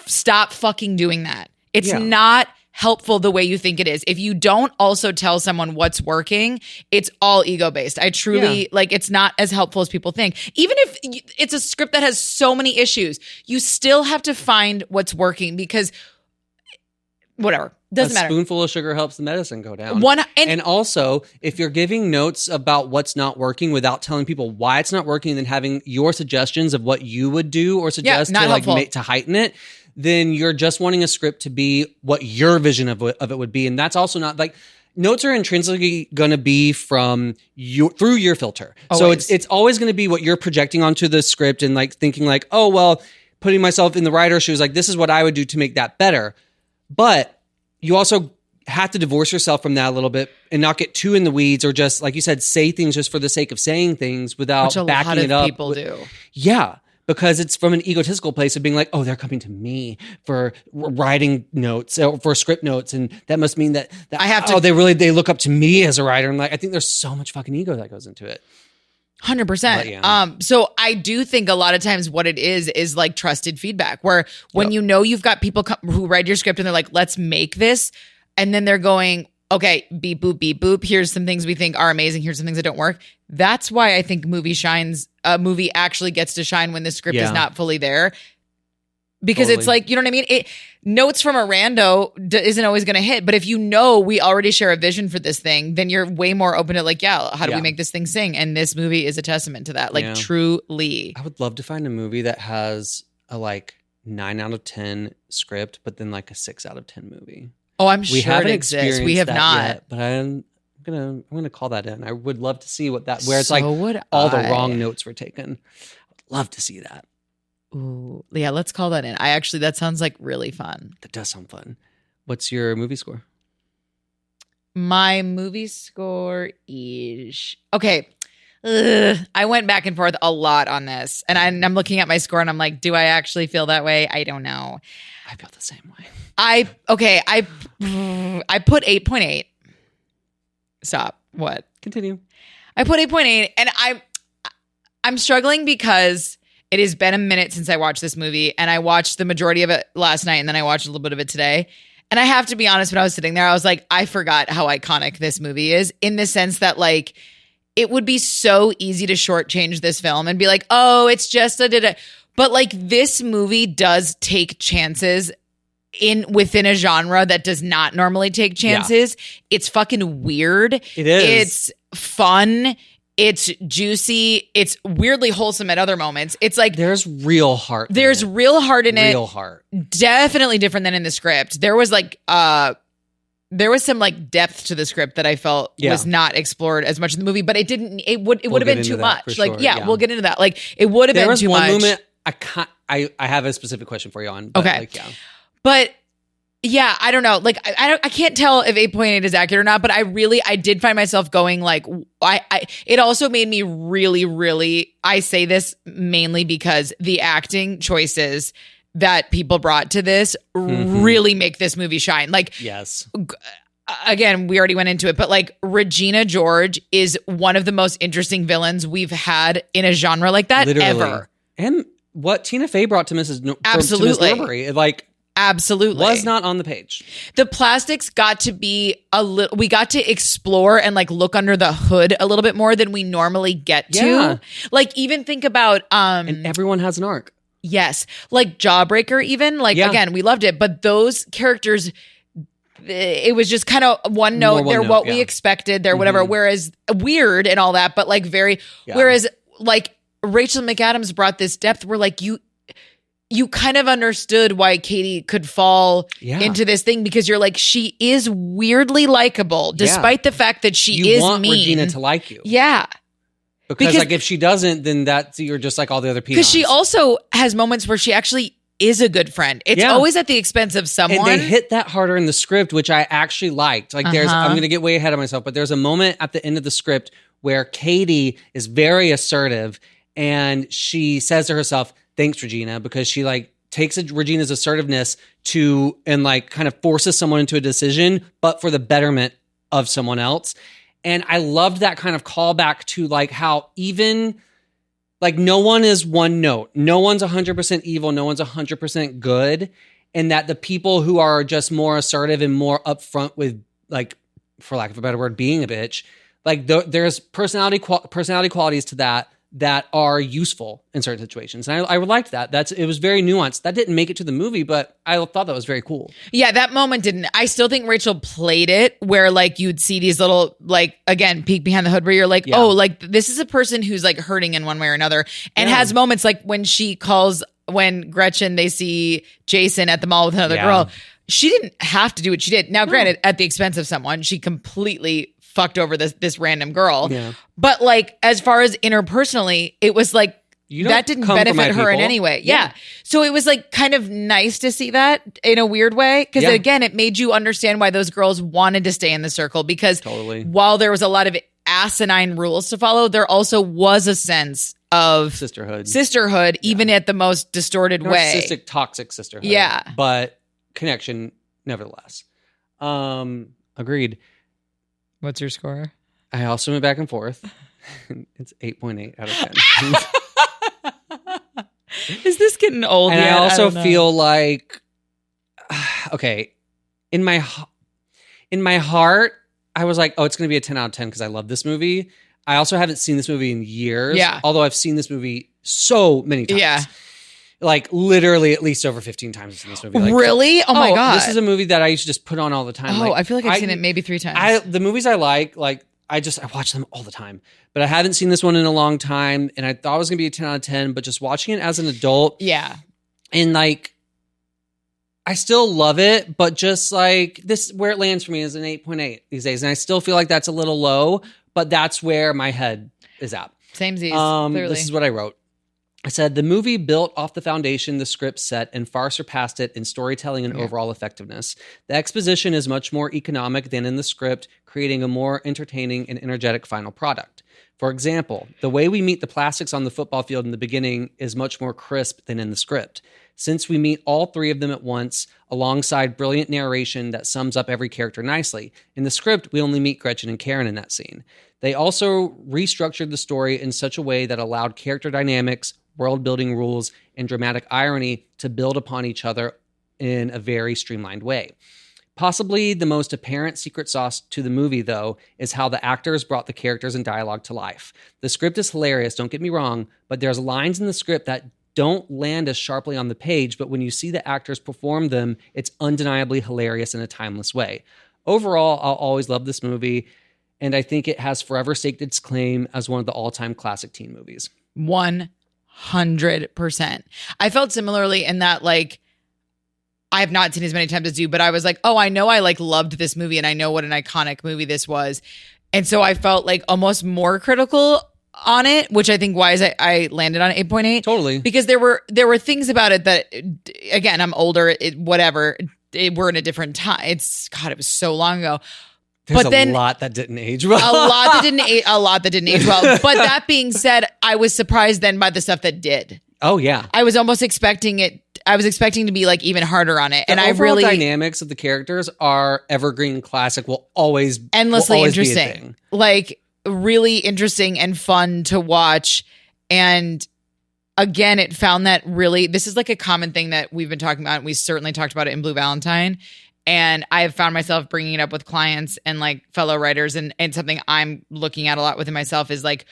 stop fucking doing that. It's not helpful the way you think it is. If you don't also tell someone what's working, it's all ego based. I truly like, it's not as helpful as people think. Even if it's a script that has so many issues, you still have to find what's working because whatever, doesn't matter. A spoonful of sugar helps the medicine go down. And also, if you're giving notes about what's not working without telling people why it's not working, and then having your suggestions of what you would do or suggest to heighten it, then you're just wanting a script to be what your vision of it would be. And that's also not like, notes are intrinsically going to be through your filter. Always. So it's always going to be what you're projecting onto the script and like thinking like, oh, well, putting myself in the writer's shoes, like this is what I would do to make that better. But you also have to divorce yourself from that a little bit and not get too in the weeds or just, like you said, say things just for the sake of saying things without backing it up. Which a lot of people do. Yeah. Because it's from an egotistical place of being like, oh, they're coming to me for writing notes or for script notes. And that must mean that I have to, they look up to me as a writer. And like, I think there's so much fucking ego that goes into it. 100%. So I do think a lot of times what it is like trusted feedback where when you know you've got people who read your script and they're like, let's make this. And then they're going, okay, beep, boop, beep, boop. Here's some things we think are amazing. Here's some things that don't work. That's why I think a movie actually gets to shine when the script is not fully there. Because it's like, you know what I mean? Notes from a rando isn't always going to hit. But if you know we already share a vision for this thing, then you're way more open to like, how do we make this thing sing? And this movie is a testament to that. Like truly. I would love to find a movie that has a like 9 out of 10 script, but then like a 6 out of 10 movie. Oh, I'm sure it exists. We have not yet, but I'm gonna call that in. I would love to see where it's like all the wrong notes were taken. I'd love to see that. Ooh, yeah, let's call that in. That sounds like really fun. That does sound fun. What's your movie score? My movie score is okay. I went back and forth a lot on this, and I'm looking at my score, and I'm like, do I actually feel that way? I don't know. I feel the same way. I put 8.8. Stop. What? Continue. I put 8.8, and I'm struggling because it has been a minute since I watched this movie, and I watched the majority of it last night, and then I watched a little bit of it today. And I have to be honest, when I was sitting there, I was like, I forgot how iconic this movie is in the sense that like it would be so easy to shortchange this film and be like, oh, it's just but like this movie does take chances within a genre that does not normally take chances. It's fucking weird. It is. It's fun. It's juicy. It's weirdly wholesome at other moments. It's like there's real heart. There's real heart in it. Real heart. Definitely different than in the script. There was like there was some like depth to the script that I felt was not explored as much in the movie, but it would have been too much. Like, sure. we'll get into that. Like, it would have been too much. There was one moment I have a specific question for you on. But okay. Like, yeah. But yeah, I don't know. Like, I can't tell if 8.8 is accurate or not, but I did find myself going like, it also made me really, really, I say this mainly because the acting choices that people brought to this really make this movie shine. Like, yes. Again, we already went into it, but like Regina George is one of the most interesting villains we've had in a genre like that ever. And what Tina Fey brought to Mrs. Absolutely. Norbury, like, absolutely was not on the page. The plastics got to be we got to explore and like look under the hood a little bit more than we normally get to. Like, even think about and everyone has an arc. Yes. Like Jawbreaker even. Like, again, we loved it. But those characters, it was just kind of one note. They're what we expected. They're whatever. Whereas weird and all that, but like very, whereas like Rachel McAdams brought this depth where like you kind of understood why Katie could fall into this thing, because you're like, she is weirdly likable despite the fact that she is want mean. Regina to like you. Yeah. Because like if she doesn't, then you're just like all the other people. Because she also has moments where she actually is a good friend. It's always at the expense of someone. And they hit that harder in the script, which I actually liked. Like I'm going to get way ahead of myself, but there's a moment at the end of the script where Katie is very assertive and she says to herself, "Thanks, Regina," because she like takes Regina's assertiveness and like kind of forces someone into a decision, but for the betterment of someone else. And I loved that kind of callback to like how even like no one is one note. No one's 100% evil. No one's 100% good. And that the people who are just more assertive and more upfront with, like, for lack of a better word, being a bitch, like there's personality qualities to that are useful in certain situations. And I liked that. It was very nuanced. That didn't make it to the movie, but I thought that was very cool. Yeah, that moment didn't. I still think Rachel played it where like you'd see these little, like, again, peek behind the hood where you're like, oh, like this is a person who's like hurting in one way or another, and has moments like when Gretchen, they see Jason at the mall with another girl. She didn't have to do what she did. Now, granted, at the expense of someone, she completely fucked over this random girl. Yeah. But like, as far as interpersonally, it was like, that didn't benefit her in any way. Yeah. So it was like kind of nice to see that in a weird way. Because again, it made you understand why those girls wanted to stay in the circle. Because while there was a lot of asinine rules to follow, there also was a sense of sisterhood, even at the most distorted way. Narcissistic, toxic sisterhood. Yeah. But connection nevertheless. Agreed. What's your score? I also went back and forth. It's 8.8 out of 10. Is this getting old? And yet? I also feel like, okay, in my heart, I was like, oh, it's going to be a 10 out of 10 because I love this movie. I also haven't seen this movie in years. Yeah. Although I've seen this movie so many times. Yeah. Like literally at least over 15 times I've seen this movie. Like, really? Oh my God. This is a movie that I used to just put on all the time. Oh, like, I feel like I've seen it maybe 3 times. The movies I like I watch them all the time. But I haven't seen this one in a long time. And I thought it was going to be a 10 out of 10. But just watching it as an adult. Yeah. And like, I still love it. But just like this, where it lands for me is an 8.8 these days. And I still feel like that's a little low. But that's where my head is at. Samesies, clearly. This is what I wrote. I said, the movie built off the foundation the script set and far surpassed it in storytelling and overall effectiveness. The exposition is much more economic than in the script, creating a more entertaining and energetic final product. For example, the way we meet the plastics on the football field in the beginning is much more crisp than in the script. Since we meet all 3 of them at once, alongside brilliant narration that sums up every character nicely. In the script, we only meet Gretchen and Karen in that scene. They also restructured the story in such a way that allowed character dynamics, world-building rules, and dramatic irony to build upon each other in a very streamlined way. Possibly the most apparent secret sauce to the movie, though, is how the actors brought the characters and dialogue to life. The script is hilarious, don't get me wrong, but there's lines in the script that don't land as sharply on the page, but when you see the actors perform them, it's undeniably hilarious in a timeless way. Overall, I'll always love this movie. And I think it has forever staked its claim as one of the all-time classic teen movies. 100%. I felt similarly in that, like, I have not seen as many times as you, but I was like, oh, I know I like loved this movie and I know what an iconic movie this was. And so I felt like almost more critical on it, which I think why is I landed on 8.8. Totally. Because there were things about it that, again, I'm older, we're in a different time. It was so long ago. There's a lot that didn't age well. a lot that didn't age well. But that being said, I was surprised then by the stuff that did. Oh yeah. I was almost expecting it. I was expecting to be like even harder on it. The overall dynamics of the characters are evergreen classic, will always endlessly interesting. Be a thing. Like really interesting and fun to watch. And again, it found that really, this is like a common thing that we've been talking about. We certainly talked about it in Blue Valentine. And I have found myself bringing it up with clients and like fellow writers, and something I'm looking at a lot within myself is like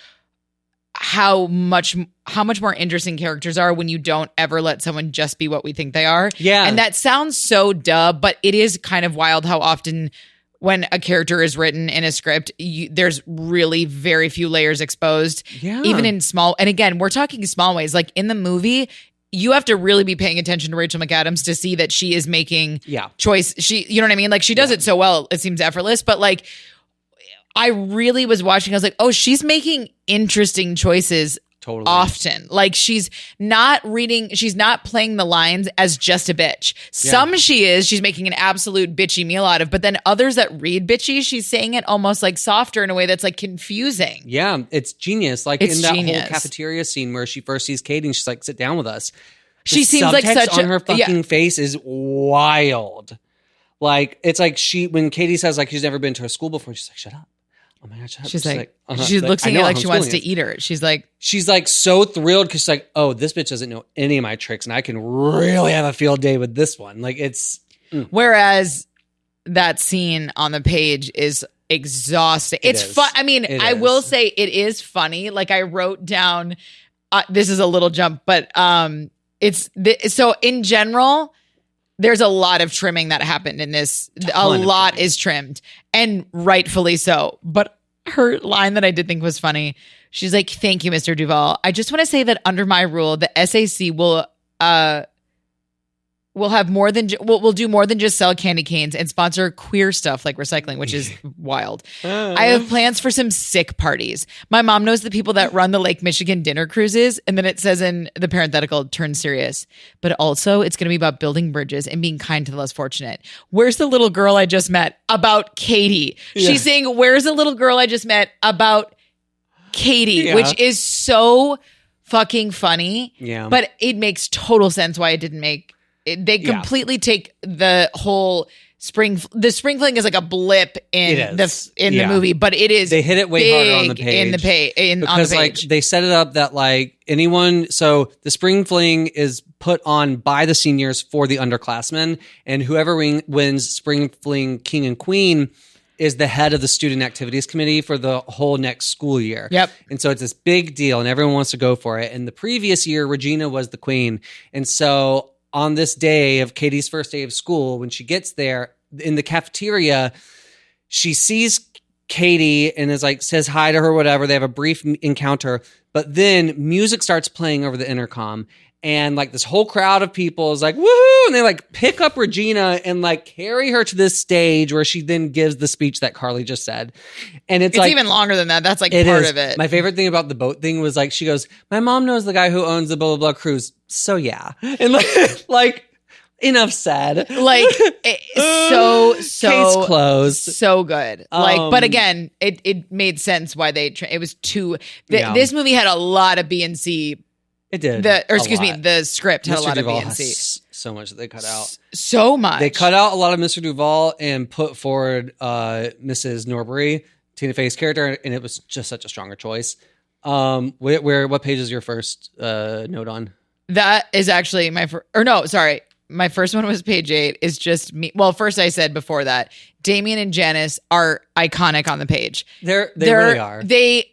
how much more interesting characters are when you don't ever let someone just be what we think they are. Yeah. And that sounds so duh, but it is kind of wild how often when a character is written in a script, there's really very few layers exposed. Yeah. Even in small, and again, we're talking small ways. Like in the movie, you have to really be paying attention to Rachel McAdams to see that she is making choice. You know what I mean? Like she does it so well, it seems effortless, but like I really was watching, I was like, oh, she's making interesting choices often. Like she's not playing the lines as just a bitch. Some she's making an absolute bitchy meal out of, but then others that read bitchy, she's saying it almost like softer in a way that's like confusing. Yeah, it's genius. Like in that whole cafeteria scene where she first sees Katie and she's like, sit down with us. She seems like such on her fucking face is wild. Like it's like when Katie says like she's never been to a school before, she's like, shut up. Oh my God, shut up. She's like she looks at you like she wants to eat her. She's like so thrilled because she's like, oh, this bitch doesn't know any of my tricks and I can really have a field day with this one. Like it's whereas that scene on the page is exhausting. It's fun. I mean, I will say it is funny. Like I wrote down, this is a little jump, but so in general, there's a lot of trimming that happened in this. A lot is trimmed, and rightfully so. But her line that I did think was funny, she's like, thank you, Mr. Duvall. I just want to say that under my rule, the SAC will have more than we'll do more than just sell candy canes and sponsor queer stuff like recycling, which is wild. I have plans for some sick parties. My mom knows the people that run the Lake Michigan dinner cruises, and then it says in the parenthetical, turn serious. But also, it's going to be about building bridges and being kind to the less fortunate. Where's the little girl I just met? About Katie. Yeah. She's saying, where's the little girl I just met? About Katie, which is so fucking funny. Yeah, but it makes total sense why it didn't make. They completely take the whole the spring fling is like a blip in the movie, but it is they hit it way harder on the page because like they set it up that like anyone. So the spring fling is put on by the seniors for the underclassmen, and whoever wins spring fling king and queen is the head of the student activities committee for the whole next school year. Yep. And so it's this big deal, and everyone wants to go for it. And the previous year, Regina was the queen, and so. On this day of Katie's first day of school, when she gets there in the cafeteria, she sees Katie and is like, says hi to her, whatever. They have a brief encounter, but then music starts playing over the intercom. And like this whole crowd of people is like, woohoo! And they like pick up Regina and like carry her to this stage where she then gives the speech that Carly just said. And it's like, even longer than that. That's like part of it. My favorite thing about the boat thing was like, she goes, my mom knows the guy who owns the blah, blah, blah cruise. So yeah. And like enough said. Like so case closed. So good. Like, but again, it made sense why it was this movie had a lot of B and C. It did. The script had a lot Duvall of B and C. So much that they cut out. So much. They cut out a lot of Mr. Duvall and put forward Mrs. Norbury, Tina Fey's character, and it was just such a stronger choice. What page is your first note on? That is actually my my first one was page 8. Is just me. Well, first I said before that, Damien and Janice are iconic on the page. They really are. They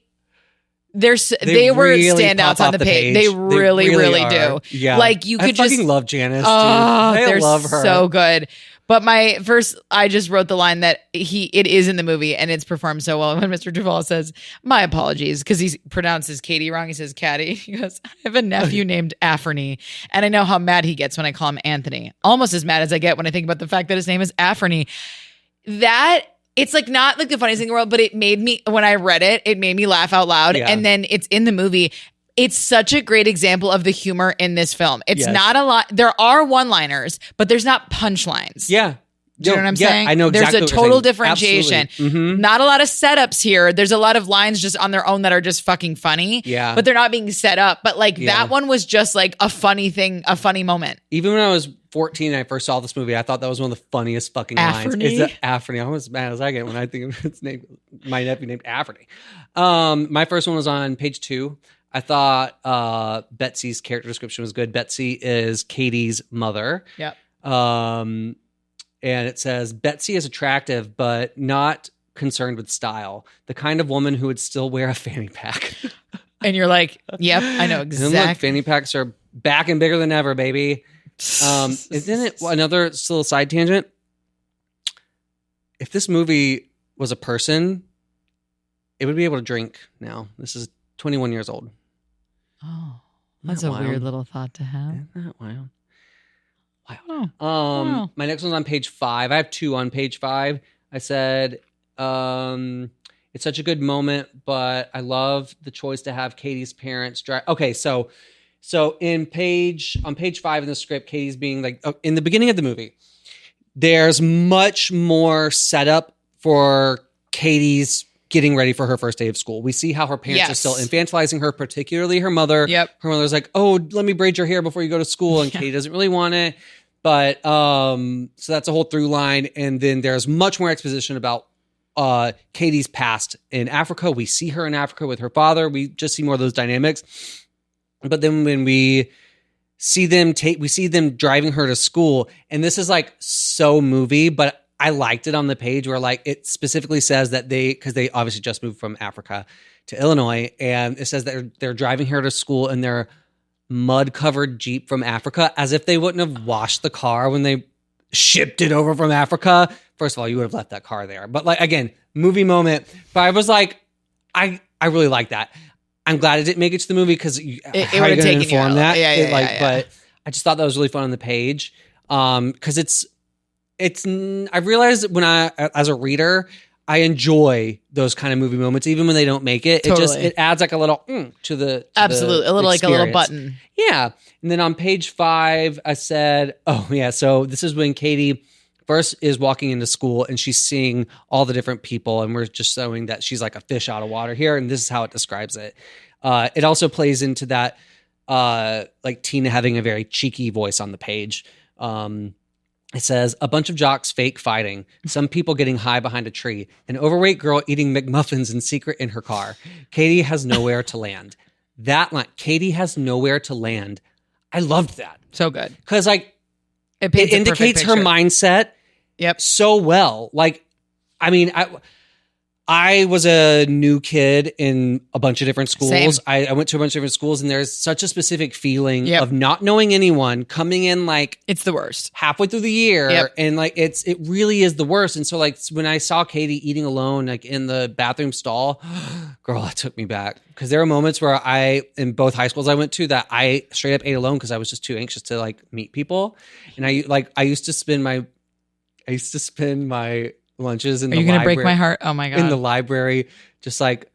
were really standouts on the page. They really do. Yeah. Like you could I fucking love Janice. Oh, dude. I love her. So good. But I just wrote the line that it is in the movie and it's performed so well. When Mr. Duvall says, my apologies, because he pronounces Katie wrong. He says Caddy. He goes, I have a nephew named Afferny, and I know how mad he gets when I call him Anthony. Almost as mad as I get when I think about the fact that his name is Afferny. It's like not like the funniest thing in the world, but it made me, when I read it, it made me laugh out loud. Yeah. And then it's in the movie. It's such a great example of the humor in this film. It's not a lot. There are one-liners, but there's not punchlines. Yeah. Do you know what I'm saying? I know exactly. There's a total differentiation. Mm-hmm. Not a lot of setups here. There's a lot of lines just on their own that are just fucking funny. Yeah. But they're not being set up. But like that one was just like a funny thing, a funny moment. Even when I was 14 and I first saw this movie, I thought that was one of the funniest fucking lines. Is that Afferny? I'm as mad as I get when I think of its name, my nephew named Afferny. My first one was on page 2. I thought Betsy's character description was good. Betsy is Katie's mother. Yep. And it says, Betsy is attractive, but not concerned with style. The kind of woman who would still wear a fanny pack. And you're like, yep, I know exactly. And look, fanny packs are back and bigger than ever, baby. Isn't it another little side tangent? If this movie was a person, it would be able to drink now. This is 21 years old. Oh, that's a weird little thought to have. Isn't that wild? Wow. Wow. My next one's on page 5. I have 2 on page 5. I said, it's such a good moment, but I love the choice to have Katie's parents drive. Okay, so on page 5 in the script, Katie's being like, in the beginning of the movie, there's much more setup for Katie's getting ready for her first day of school. We see how her parents are still infantilizing her, particularly her mother. Yep. Her mother's like, oh, let me braid your hair before you go to school. And Katie doesn't really want it. But so that's a whole through line. And then there's much more exposition about Katie's past in Africa. We see her in Africa with her father. We just see more of those dynamics. But then when we see them driving her to school, and this is like so movie, but I liked it on the page where like it specifically says that because they obviously just moved from Africa to Illinois, and it says that they're driving her to school in their mud-covered Jeep from Africa, as if they wouldn't have washed the car when they shipped it over from Africa. First of all, you would have left that car there. But like, again, movie moment. But I was like, I really like that. I'm glad it didn't make it to the movie because it would have taken inform you that. Yeah. But I just thought that was really fun on the page because it's. I realized when as a reader, I enjoy those kind of movie moments, even when they don't make it. Totally. It adds like a little to the absolutely a little experience. Like a little button. Yeah, and then on page 5, I said, oh yeah, so this is when Katie first is walking into school and she's seeing all the different people, and we're just showing that she's like a fish out of water here, and this is how it describes it. It also plays into that like Tina having a very cheeky voice on the page. It says, a bunch of jocks fake fighting, some people getting high behind a tree, an overweight girl eating McMuffins in secret in her car. Katie has nowhere to land. That line, Katie has nowhere to land. I loved that. So good. Because like it indicates her mindset so well. Like, I mean, I was a new kid in a bunch of different schools. I went to a bunch of different schools, and there's such a specific feeling of not knowing anyone, coming in like it's the worst halfway through the year, and like it really is the worst. And so like when I saw Katie eating alone, like in the bathroom stall, girl, that took me back because there were moments where in both high schools I went to that I straight up ate alone because I was just too anxious to like meet people, and I used to spend my lunches in the library. Are you going to break my heart? Oh my God. In the library, just like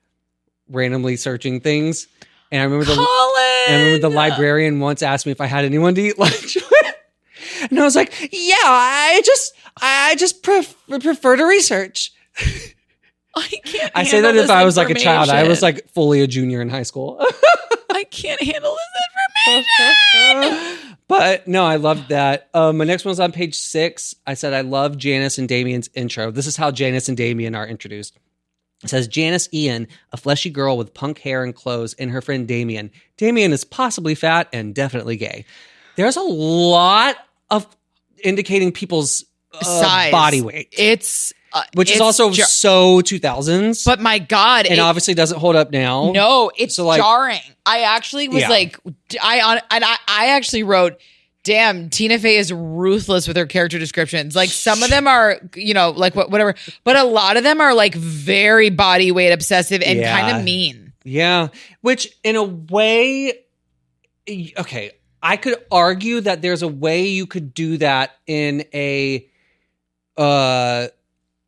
randomly searching things. And I remember the librarian once asked me if I had anyone to eat lunch with. And I was like, yeah, I just prefer to research. I say that if I was like a child. I was like fully a junior in high school. I can't handle this information. But no, I loved that. My next one's on page 6. I said, I love Janice and Damien's intro. This is how Janice and Damien are introduced. It says, Janice Ian, a fleshy girl with punk hair and clothes, and her friend Damien. Damien is possibly fat and definitely gay. There's a lot of indicating people's size, body weight. Which is also so 2000s. But my God. And obviously doesn't hold up now. No, it's jarring. I actually was like, I actually wrote, damn, Tina Fey is ruthless with her character descriptions. Like some of them are, like whatever, but a lot of them are like very body weight obsessive and kind of mean. Yeah. Which in a way, okay, I could argue that there's a way you could do that in a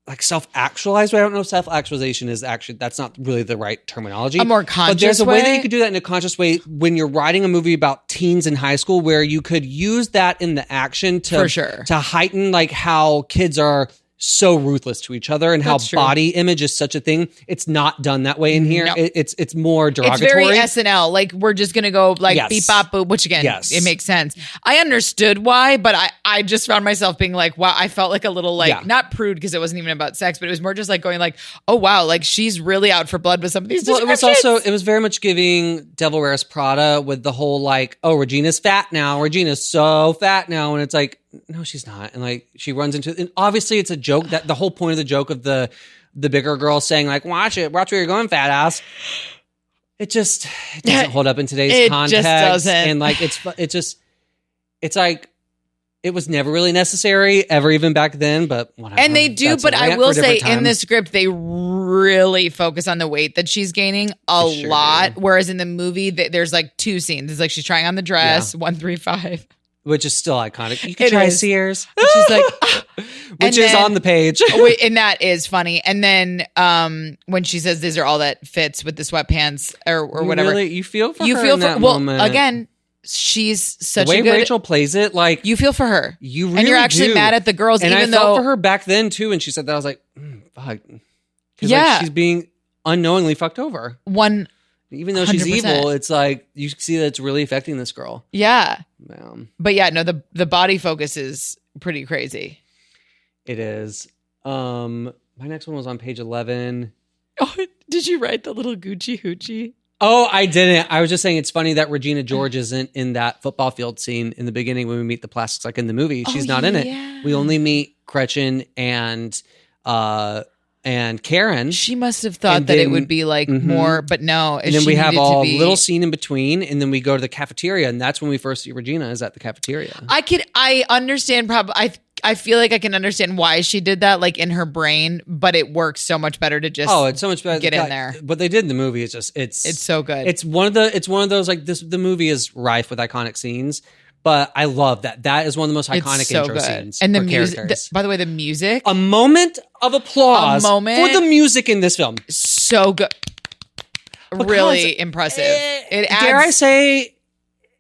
like self-actualized way. I don't know if self-actualization is actually, that's not really the right terminology. A more conscious way. But there's a way that you could do that in a conscious way when you're writing a movie about teens in high school, where you could use that in the action to heighten like how kids are so ruthless to each other and how body image is such a thing. It's not done that way in here. No. It's more derogatory. It's very SNL. Like we're just going to go like beep bop boop, which again, it makes sense. I understood why, but I just found myself being like, wow, I felt like a little like, not prude because it wasn't even about sex, but it was more just like going like, oh wow, like she's really out for blood with some of these descriptions. It was very much giving Devil Wears Prada with the whole like, oh, Regina's fat now. Regina's so fat now. And it's like, no, she's not. And like she runs into, and obviously it's a joke. That the whole point of the joke of the bigger girl saying like, watch where you're going, fat ass. It doesn't hold up in today's context. It just doesn't. And like it's like it was never really necessary ever, even back then. But whatever. And they do, but I will say in the script they really focus on the weight that she's gaining a lot. Whereas in the movie there's like two scenes. It's like she's trying on the dress, 135. Which is still iconic. You can try Sears. She's like, which is on the page. And that is funny. And then when she says these are all that fits with the sweatpants or whatever. Really, you feel for her in that moment. Again, she's such the way a good... Rachel plays it, like... You feel for her. You really And you're actually mad at the girls, and even I felt for her back then, too, and she said that. I was like, fuck. Because like, she's being unknowingly fucked over. Even though she's 100%. Evil, it's like, you see that it's really affecting this girl. Yeah. But yeah, no, the body focus is pretty crazy. It is. My next one was on page 11. Oh, did you write the little Gucci hoochie? Oh, I didn't. I was just saying it's funny that Regina George isn't in that football field scene in the beginning when we meet the plastics, like in the movie. She's not in it. We only meet Gretchen and Karen. She must have thought that it would be like more, but no. And then we have a little scene in between, and then we go to the cafeteria, and that's when we first see Regina is at the cafeteria. I understand probably. I feel like I can understand why she did that, like in her brain, but it works so much better to just it's so much better get in there. What they did in the movie is just it's so good. It's one of those like this. The movie is rife with iconic scenes. But I love that. That is one of the most iconic intro scenes. And the music, by the way, the music. A moment of applause for the music in this film. So good. Really impressive. It adds, dare I say,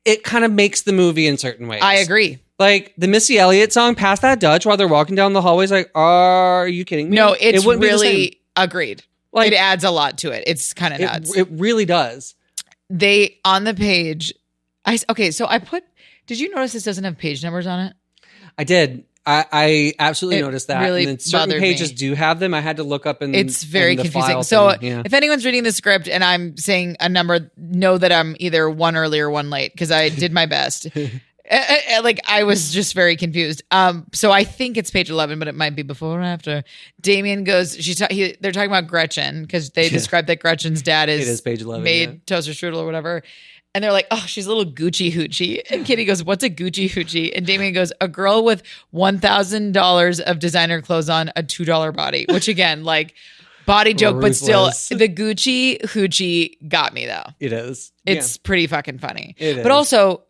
it kind of makes the movie in certain ways. I agree. Like the Missy Elliott song, Pass That Dutch, while they're walking down the hallways, like, are you kidding me? No, it really agreed. Like, it adds a lot to it. It's kind of nuts. It really does. They, on the page, so I put, did you notice this doesn't have page numbers on it? I did. I absolutely noticed that. Really, and then certain pages do have them. I had to look up it's very confusing. So if anyone's reading the script and I'm saying a number, know that I'm either one early or one late because I did my best. Like I was just very confused. So I think it's page 11, but it might be before or after. Damien goes. They're talking about Gretchen because they described that Gretchen's dad is page 11, made toaster strudel or whatever. And they're like, oh, she's a little Gucci hoochie. And Kitty goes, what's a Gucci hoochie? And Damien goes, a girl with $1,000 of designer clothes on a $2 body. Which again, like body joke, but still the Gucci hoochie got me though. It is. It's pretty fucking funny. It is. But also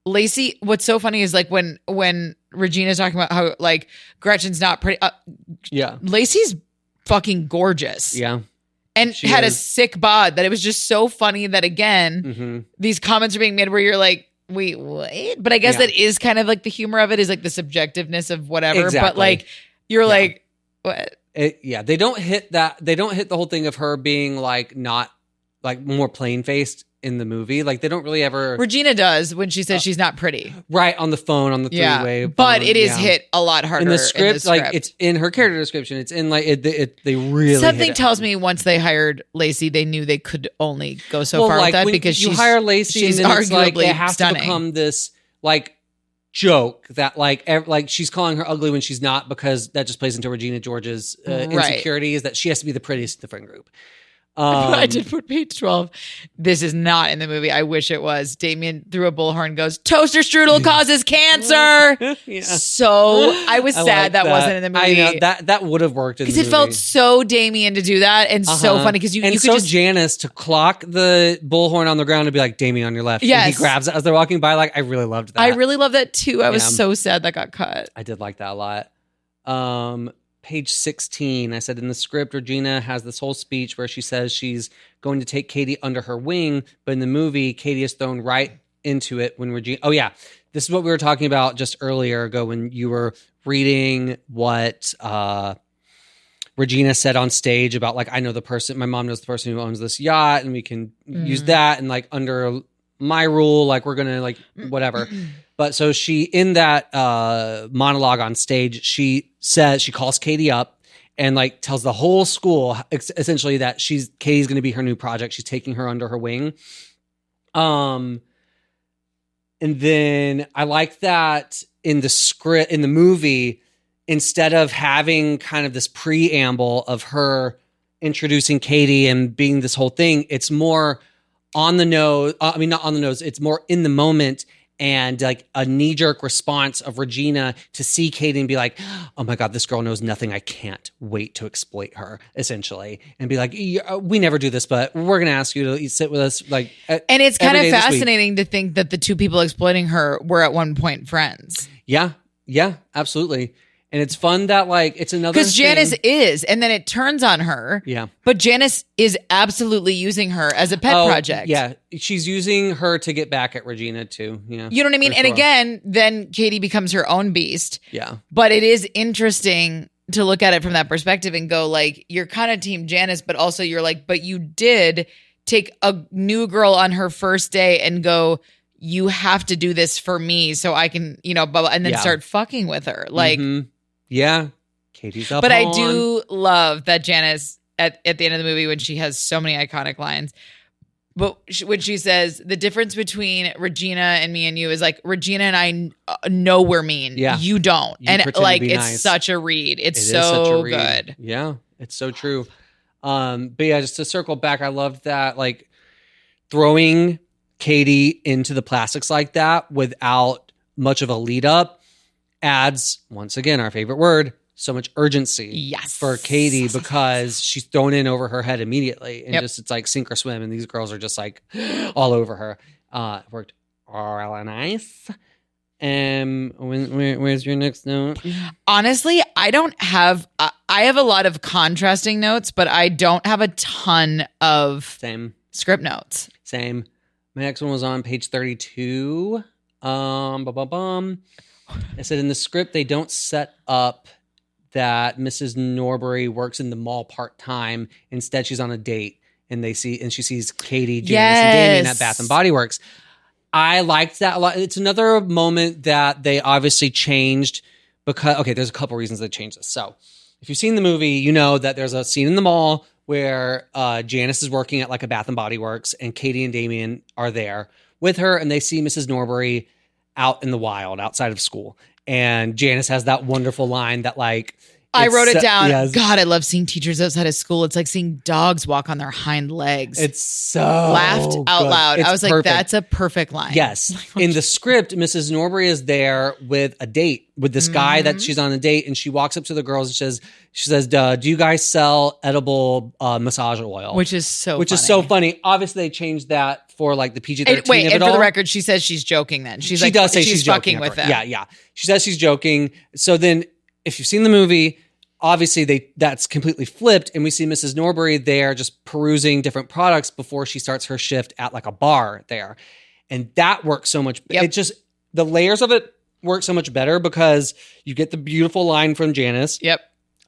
Lacey, what's so funny is like when Regina's talking about how like Gretchen's not pretty. Lacey's fucking gorgeous. Yeah. And she had a sick bod that it was just so funny that again, these comments are being made where you're like, wait, what? But I guess that is kind of like the humor of it is like the subjectiveness of whatever. Exactly. But like, you're like, what? They don't hit that. They don't hit the whole thing of her being like not like more plain faced in the movie. Like they don't really ever. Regina does when she says she's not pretty. Right, on the phone, on the three-way. But it is hit a lot harder in the script. Like it's in her character description. It's in like they really. Something tells me once they hired Lacey, they knew they could only go so far with that because you hire Lacey, she's and then arguably it's like it has stunning. to become this like joke that like she's calling her ugly when she's not, because that just plays into Regina George's insecurities that she has to be the prettiest in the friend group. I did put page 12. This is not in the movie. I wish it was. Damien through a bullhorn goes, toaster strudel causes cancer. Yeah. So I was sad like that wasn't in the movie. I know that would have worked in the because movie. it felt so Damien to do that and so funny because you could so just Janice to clock the bullhorn on the ground and be like, Damien on your left. Yes. And he grabs it as they're walking by. Like, I really loved that. I really love that too. I was so sad that got cut. I did like that a lot. Page 16, I said in the script, Regina has this whole speech where she says she's going to take Katie under her wing, but in the movie, Katie is thrown right into it when Regina... Oh, yeah. This is what we were talking about just earlier ago when you were reading what Regina said on stage about, like, I know the person... My mom knows the person who owns this yacht, and we can use that, and, like, under my rule, like, we're going to, like, whatever... But so she, in that monologue on stage, she says, she calls Katie up and like tells the whole school essentially that Katie's going to be her new project. She's taking her under her wing. And then I like that in the script, in the movie, instead of having kind of this preamble of her introducing Katie and being this whole thing, it's more on the nose. I mean, not on the nose. It's more in the moment. And like a knee-jerk response of Regina to see Katie and be like, oh my God, this girl knows nothing. I can't wait to exploit her, essentially. And be like, we never do this, but we're going to ask you to sit with us. Like, and it's kind of fascinating to think that the two people exploiting her were at one point friends. Yeah, absolutely. And it's fun that like it's another because Janice is, and then it turns on her. Yeah, but Janice is absolutely using her as a pet project. Yeah, she's using her to get back at Regina too. Yeah, you know what I mean. And again, then Katie becomes her own beast. Yeah, but it is interesting to look at it from that perspective and go like, you're kind of team Janice, but also you're like, but you did take a new girl on her first day and go, you have to do this for me so I can, you know, blah, and then start fucking with her. Like. Mm-hmm. Yeah, Katie's up. But I do love that Janice at the end of the movie when she has so many iconic lines. But when she says the difference between Regina and me and you is like Regina and I know we're mean. Yeah, you don't, you and like it's nice. Such a read. It's so good. Yeah, it's so true. But yeah, just to circle back, I loved that like throwing Katie into the plastics like that without much of a lead up. Adds, once again, our favorite word, so much urgency for Katie because she's thrown in over her head immediately. And just it's like sink or swim. And these girls are just like all over her. It worked really nice. Where's your next note? Honestly, I don't have, I have a lot of contrasting notes, but I don't have a ton of script notes. Same. My next one was on page 32. I said in the script, they don't set up that Mrs. Norbury works in the mall part-time. Instead, she's on a date and she sees Katie, Janice, and Damien at Bath and Body Works. I liked that a lot. It's another moment that they obviously changed because, okay, there's a couple reasons they changed this. So if you've seen the movie, you know that there's a scene in the mall where Janice is working at like a Bath and Body Works and Katie and Damien are there with her and they see Mrs. Norbury out in the wild outside of school. And Janice has that wonderful line that like... I wrote it down. Yes. God, I love seeing teachers outside of school. It's like seeing dogs walk on their hind legs. It's so laughed out good. loud. It's I was like, perfect. that's a perfect line. Yes. In the script, Mrs. Norbury is there with a date with this guy that she's on a date. And she walks up to the girls and she says, do you guys sell edible massage oil? Which is so funny. Obviously, they changed that for like the PG-13 and, of it and all. for the record, she says she's joking then. She does say she's fucking with them. Yeah. She says she's joking. So then if you've seen the movie... Obviously, that's completely flipped, and we see Mrs. Norbury there just perusing different products before she starts her shift at like a bar there, and that works so much. It just the layers of it work so much better because you get the beautiful line from Janice.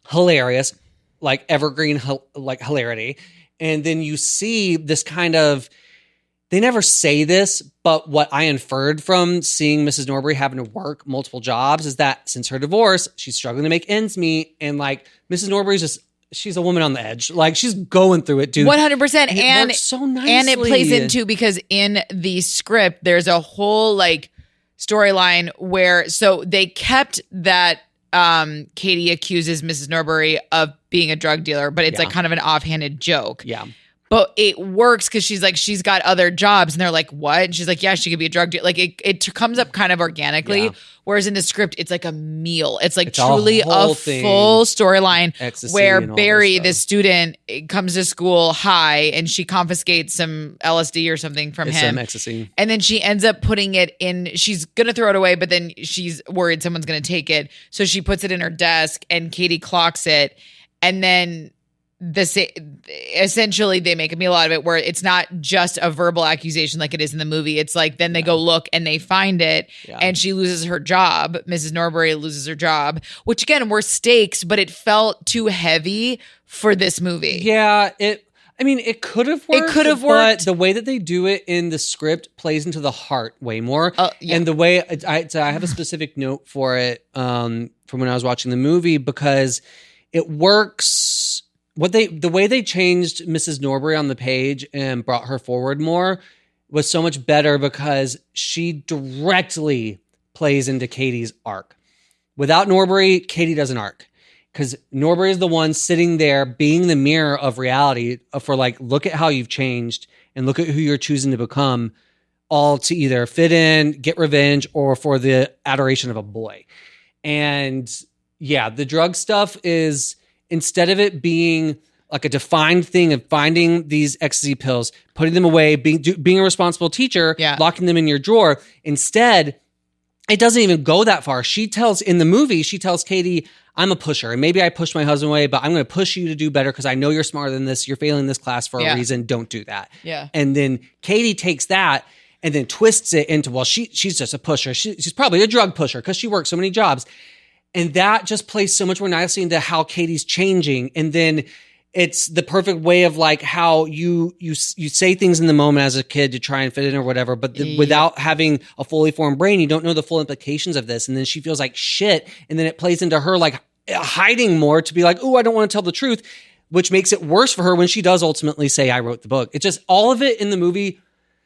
Hilarious, like evergreen, like hilarity, and then you see this kind of. They never say this, but what I inferred from seeing Mrs. Norbury having to work multiple jobs is that since her divorce, she's struggling to make ends meet. And like Mrs. Norbury's she's a woman on the edge. Like she's going through it, dude. 100%. And it works so nicely. And it plays into because in the script, there's a whole like storyline where, so they kept that Katie accuses Mrs. Norbury of being a drug dealer, but it's like kind of an offhanded joke. Yeah. But it works because she's like, she's got other jobs. And they're like, what? And she's like, yeah, she could be a drug dealer. Like it comes up kind of organically. Yeah. Whereas in the script, it's like a meal. It's like It's truly a whole thing. full storyline Ecstasy where and all Barry, this the stuff. student, comes to school high and she confiscates some LSD or something from It's him. some ecstasy. And then she ends up putting it in, she's going to throw it away, but then she's worried someone's going to take it. So she puts it in her desk and Katie clocks it. And then essentially they make a meal out of it where it's not just a verbal accusation like it is in the movie. It's like, then they go look and they find it and she loses her job. Mrs. Norbury loses her job, which again were stakes, but it felt too heavy for this movie. Yeah, it could have worked. It could have worked. But the way that they do it in the script plays into the heart way more. Yeah. And the way I have a specific note for it from when I was watching the movie because it works. The way they changed Mrs. Norbury on the page and brought her forward more was so much better because she directly plays into Katie's arc. Without Norbury, Katie doesn't arc. Because Norbury is the one sitting there being the mirror of reality for like, look at how you've changed and look at who you're choosing to become, all to either fit in, get revenge, or for the adoration of a boy. And yeah, the drug stuff is, instead of it being like a defined thing of finding these ecstasy pills, putting them away, being a responsible teacher, locking them in your drawer, instead, it doesn't even go that far. In the movie, she tells Katie, I'm a pusher. And maybe I pushed my husband away, but I'm going to push you to do better because I know you're smarter than this. You're failing this class for a reason. Don't do that. Yeah. And then Katie takes that and then twists it into, well, she's just a pusher. She's probably a drug pusher because she works so many jobs. And that just plays so much more nicely into how Katie's changing. And then it's the perfect way of like how you say things in the moment as a kid to try and fit in or whatever, but without having a fully formed brain, you don't know the full implications of this. And then she feels like shit. And then it plays into her like hiding more to be like, oh, I don't want to tell the truth, which makes it worse for her when she does ultimately say, I wrote the book. It just, all of it in the movie,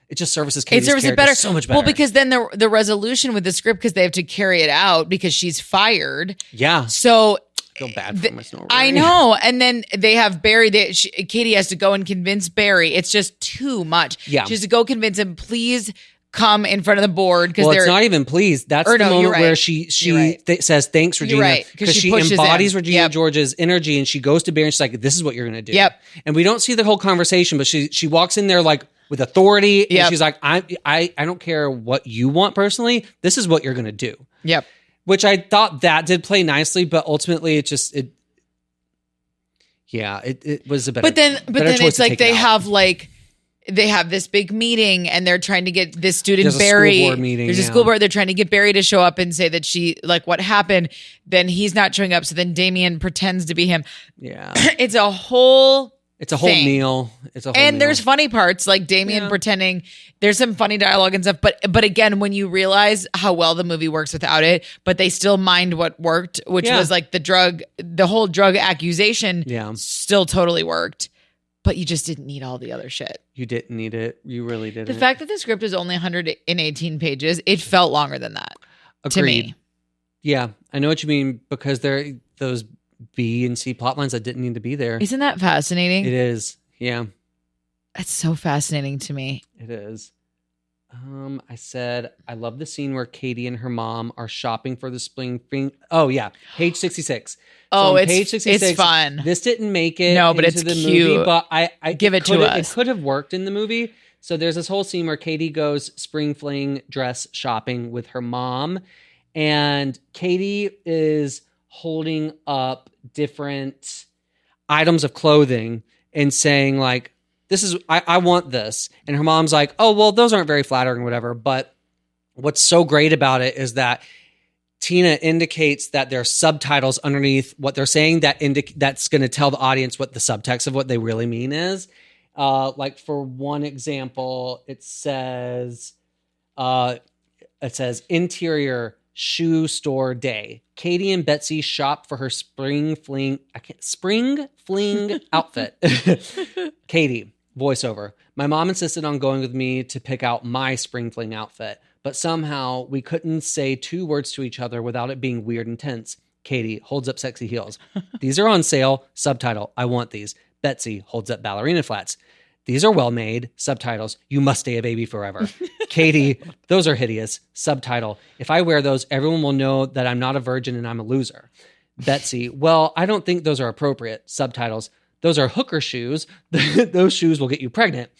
it just services Katie's character so much better. Well, because then the resolution with the script, because they have to carry it out because she's fired. Yeah. So I feel bad for Miss Norbury. I know. And then they have Barry. Katie has to go and convince Barry. It's just too much. Yeah. She has to go convince him, please come in front of the board. Because it's not even please. That's the moment where she says, thanks, Regina. Because she embodies Regina George's energy and she goes to Barry and she's like, this is what you're going to do. Yep. And we don't see the whole conversation, but she walks in there like, with authority, and she's like, I don't care what you want personally. This is what you're going to do. Yep. Which I thought that did play nicely, but ultimately it was a better. But then it's like they have this big meeting and they're trying to get this student Barry. School board meeting, there's a school board. They're trying to get Barry to show up and say that what happened. Then he's not showing up. So then Damien pretends to be him. Yeah. It's a whole meal. There's funny parts like Damien pretending. There's some funny dialogue and stuff. But again, when you realize how well the movie works without it, but they still mind what worked, which was like the whole drug accusation still totally worked. But you just didn't need all the other shit. You didn't need it. You really didn't. The fact that the script is only 118 pages, it felt longer than that. Agreed. To me. Yeah, I know what you mean because there are those B and C plot lines that didn't need to be there. Isn't that fascinating? It is. Yeah. It's so fascinating to me. It is. I said, I love the scene where Katie and her mom are shopping for the spring. Oh, yeah. Page 66. Oh, so page 66, it's fun. This didn't make it but into it's the cute. movie, but I give it to us. It could have worked in the movie. So there's this whole scene where Katie goes spring fling dress shopping with her mom, and Katie is holding up different items of clothing and saying like, this is, I want this. And her mom's like, oh, well, those aren't very flattering or whatever. But what's so great about it is that Tina indicates that there are subtitles underneath what they're saying that's going to tell the audience what the subtext of what they really mean is. Like for one example, it says interior shoe store day. Katie and Betsy shop for her spring fling outfit. Katie, voiceover. My mom insisted on going with me to pick out my spring fling outfit, but somehow we couldn't say two words to each other without it being weird and tense. Katie holds up sexy heels. These are on sale. Subtitle, I want these. Betsy holds up ballerina flats. these are well made. Subtitles, you must stay a baby forever. Katie, those are hideous. Subtitle, if I wear those, everyone will know that I'm not a virgin and I'm a loser. Betsy, well, I don't think those are appropriate. Subtitles, those are hooker shoes. Those shoes will get you pregnant.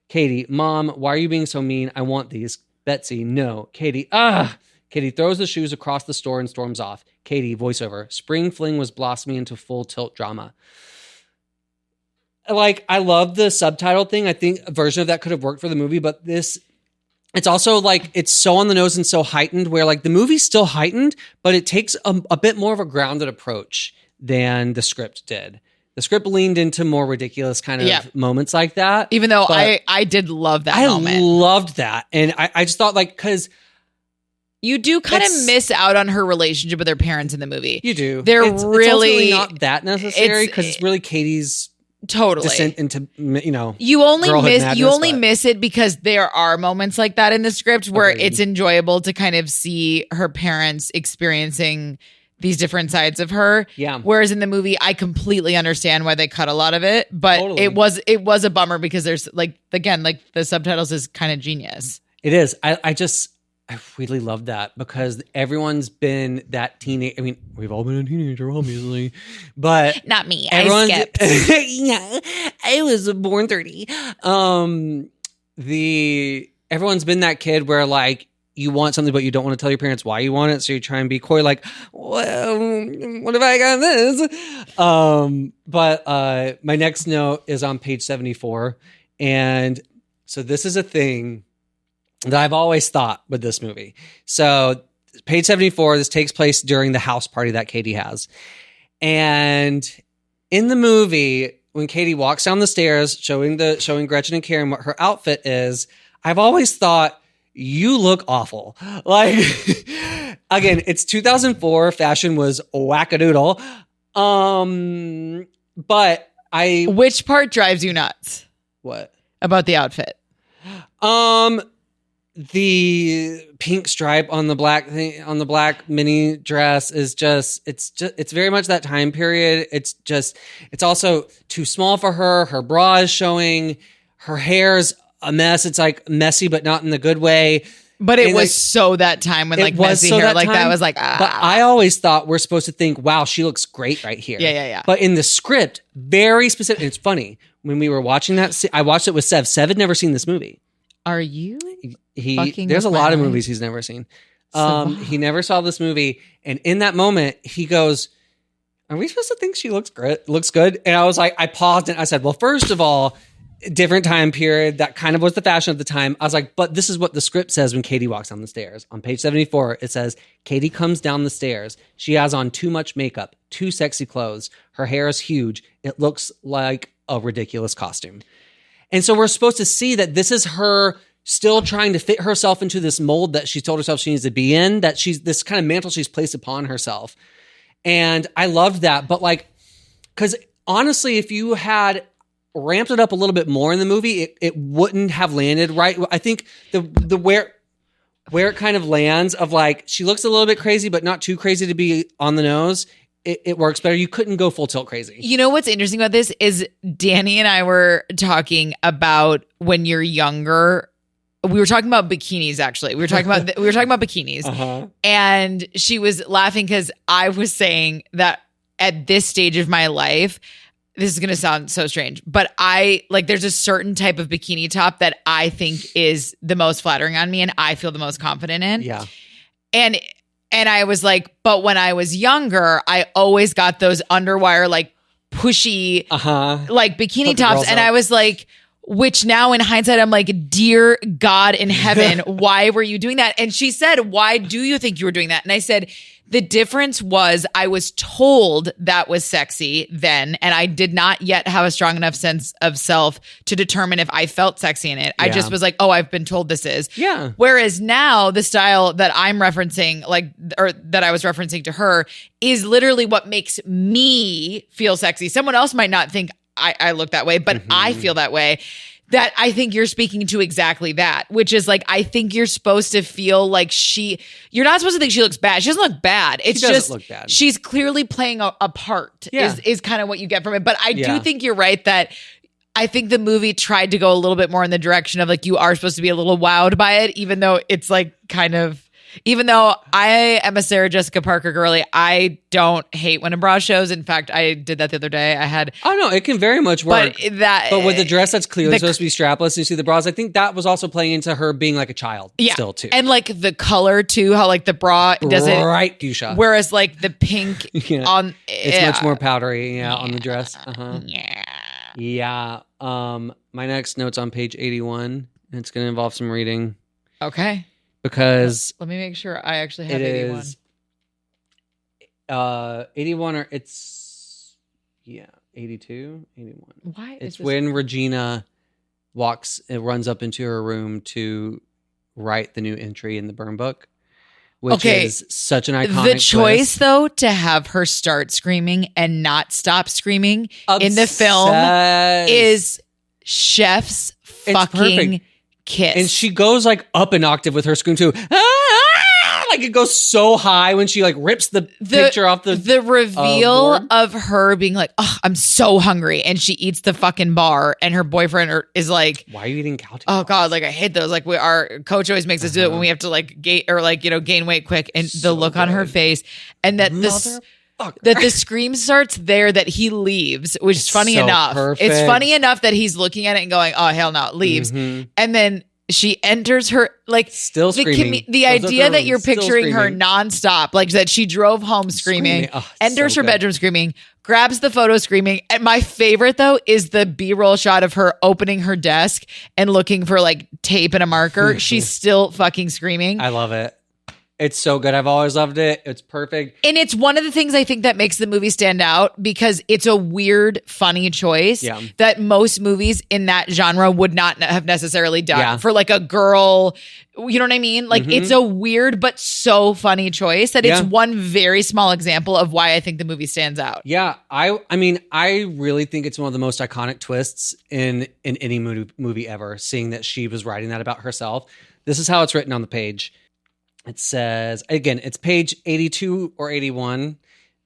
Katie, Mom, why are you being so mean? I want these. Betsy, no. Katie, Katie throws the shoes across the store and storms off. Katie, voiceover, spring fling was blossoming into full tilt drama. Like, I love the subtitle thing. I think a version of that could have worked for the movie, but it's also like, it's so on the nose and so heightened where like the movie's still heightened, but it takes a bit more of a grounded approach than the script did. The script leaned into more ridiculous kind of moments like that. Even though I did love that moment. I loved that. And I just thought like, because you do kind of miss out on her relationship with her parents in the movie. You do. It's really not that necessary because it's really Katie's descent into, you only miss it because there are moments like that in the script where it's enjoyable to kind of see her parents experiencing these different sides of her. Yeah. Whereas in the movie, I completely understand why they cut a lot of it, but it was a bummer because there's like, again, like the subtitles is kind of genius. It is. I really love that because everyone's been that teenage. I mean, we've all been a teenager, obviously, but not me. I skipped. Yeah, I was born 30. Everyone's been that kid where like you want something, but you don't want to tell your parents why you want it, so you try and be coy, like, well, what if I got this? But my next note is on page 74, and so this is a thing that I've always thought with this movie. So page 74, this takes place during the house party that Katie has. And in the movie, when Katie walks down the stairs, showing Gretchen and Karen what her outfit is, I've always thought, you look awful. Like, again, it's 2004. Fashion was wackadoodle. But Which part drives you nuts? What? About the outfit? The pink stripe on the black mini dress is it's very much that time period. It's also too small for her. Her bra is showing. Her hair's a mess. It's like messy, but not in the good way. But it was so that time when like messy hair like that was like, But I always thought we're supposed to think, wow, she looks great right here. Yeah. But in the script, very specific. It's funny. When we were watching that, I watched it with Sev. Sev had never seen this movie. Are you? There's a lot of movies he's never seen. He never saw this movie, and in that moment, he goes, "Are we supposed to think she looks good?" And I was like, I paused and I said, "Well, first of all, different time period. That kind of was the fashion at the time." I was like, "But this is what the script says when Katie walks down the stairs." On page 74, it says, "Katie comes down the stairs. She has on too much makeup, too sexy clothes. Her hair is huge. It looks like a ridiculous costume." And so we're supposed to see that this is her still trying to fit herself into this mold that she told herself she needs to be in, that she's this kind of mantle she's placed upon herself. And I loved that. But like, because honestly, if you had ramped it up a little bit more in the movie, it wouldn't have landed right. I think the where it kind of lands of like, she looks a little bit crazy, but not too crazy to be on the nose. It works better. You couldn't go full tilt crazy. You know what's interesting about this is Danny and I were talking about when you're younger. We were talking about bikinis, actually. We were talking about bikinis, and she was laughing because I was saying that at this stage of my life, this is going to sound so strange, but there's a certain type of bikini top that I think is the most flattering on me, and I feel the most confident in. Yeah, and I was like, but when I was younger, I always got those underwire, like pushy, like bikini tops. And I was like, which now in hindsight, I'm like, dear God in heaven, why were you doing that? And she said, why do you think you were doing that? And I said, the difference was I was told that was sexy then, and I did not yet have a strong enough sense of self to determine if I felt sexy in it. I just was like, oh, I've been told this is. Yeah. Whereas now the style that I'm referencing, or that I was referencing to her, is literally what makes me feel sexy. Someone else might not think I look that way, but I feel that way. That I think you're speaking to exactly that, which is like, I think you're supposed to feel like you're not supposed to think she looks bad. She doesn't look bad. It's just, look bad. She's clearly playing a part is kind of what you get from it. But I do think you're right that I think the movie tried to go a little bit more in the direction of like, you are supposed to be a little wowed by it, even though it's like kind of, even though I am a Sarah Jessica Parker girly, I don't hate when a bra shows. In fact, I did that the other day. I had, oh no, it can very much work. But with the dress that's clearly supposed to be strapless, you see the bras. I think that was also playing into her being like a child still too. And like the color too, how like the bra doesn't bright fuchsia, whereas like the pink on it's much more powdery on the dress. Yeah. My next note's on page 81. And it's going to involve some reading. Okay. Because let me make sure I actually have it 81. Is, 81 or it's 82, 81. Why? It's when Regina runs up into her room to write the new entry in the burn book, which is such an iconic The choice, twist. though, to have her start screaming and not stop screaming in the film is chef's fucking kiss. And she goes like up an octave with her scream too. Like it goes so high when she like rips the picture off the reveal board. of her being like, oh, I'm so hungry, and she eats the fucking bar, and her boyfriend is like, why are you eating cow? Oh God, like I hate those. Like our coach always makes us do it when we have to like gain weight quick, and the look on her face, and that the scream starts there, that he leaves, which is funny enough. Perfect. It's funny enough that he's looking at it and going, oh hell no, leaves. And then she enters her, like, still screaming. The idea that you're picturing her nonstop, like that she drove home screaming. Enters her bedroom screaming, grabs the photo screaming. And my favorite though is the B-roll shot of her opening her desk and looking for like tape and a marker. She's still fucking screaming. I love it. It's so good. I've always loved it. It's perfect. And it's one of the things I think that makes the movie stand out, because it's a weird, funny choice that most movies in that genre would not have necessarily done for like a girl. You know what I mean? Like it's a weird but so funny choice that it's one very small example of why I think the movie stands out. Yeah. I mean, I really think it's one of the most iconic twists in any movie ever, seeing that she was writing that about herself. This is how it's written on the page. It says, again, it's page 82 or 81.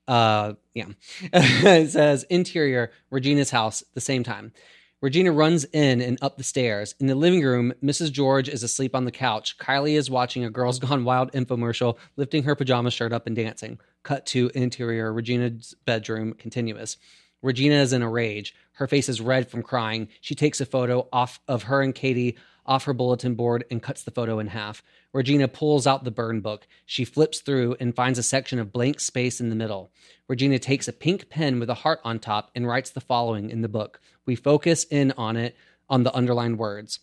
It says, interior, Regina's house, the same time. Regina runs in and up the stairs. In the living room, Mrs. George is asleep on the couch. Kylie is watching a Girls Gone Wild infomercial, lifting her pajama shirt up and dancing. Cut to interior, Regina's bedroom, continuous. Regina is in a rage. Her face is red from crying. She takes a photo off of her and Katie off her bulletin board and cuts the photo in half. Regina pulls out the burn book. She flips through and finds a section of blank space in the middle. Regina takes a pink pen with a heart on top and writes the following in the book. We focus in on it, on the underlined words.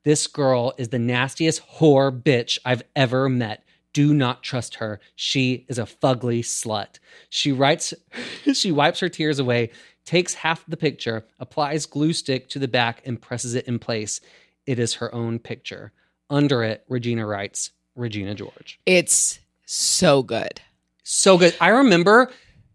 This girl is the nastiest whore bitch I've ever met. Do not trust her. She is a fugly slut. She wipes her tears away, takes half the picture, applies glue stick to the back and presses it in place. It is her own picture. Under it, Regina writes, Regina George. It's so good. So good. I remember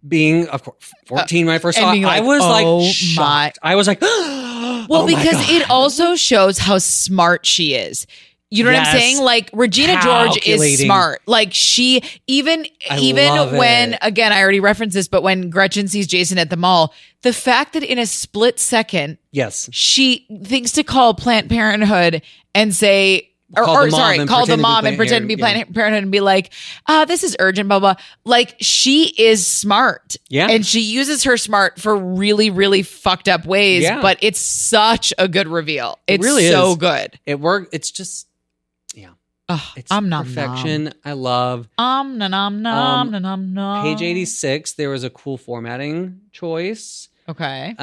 being, of course, 14 when I first saw it. I was like shocked. I was like, well, because it also shows how smart she is. You know what I'm saying? Like Regina George is smart. Like she, even when, again, I already referenced this, but when Gretchen sees Jason at the mall, the fact that in a split second, she thinks to call Planned Parenthood and say, call the mom and pretend to be Planned Parenthood and be like, this is urgent, blah, blah. Like she is smart. Yeah. And she uses her smart for really, really fucked up ways, but it's such a good reveal. It's really so good. It worked. It's just, it's perfection. I love. Page 86, there was a cool formatting choice. Okay.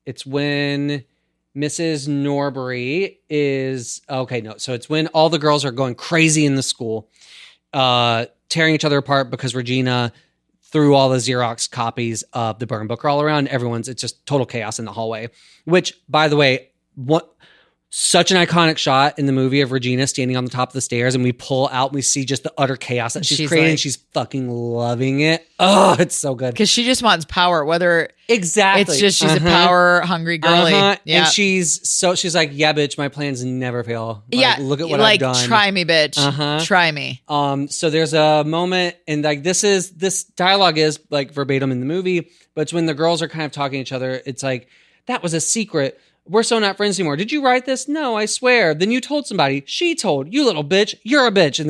It's when Mrs. Norbury is so it's when all the girls are going crazy in the school, tearing each other apart because Regina threw all the Xerox copies of the burn book all around. It's just total chaos in the hallway. Which, by the way, such an iconic shot in the movie of Regina standing on the top of the stairs, and we pull out and we see just the utter chaos that she's creating. She's fucking loving it. Oh, it's so good. Because she just wants power, whether exactly it's just she's a power hungry girly. Yeah. And she's like, yeah, bitch, my plans never fail. Like, look at what I've done. Try me, bitch. Try me. So there's a moment, and like this dialogue is like verbatim in the movie, but it's when the girls are kind of talking to each other. It's like, that was a secret. We're so not friends anymore. Did you write this? No, I swear. Then you told somebody. She told. You little bitch. You're a bitch. And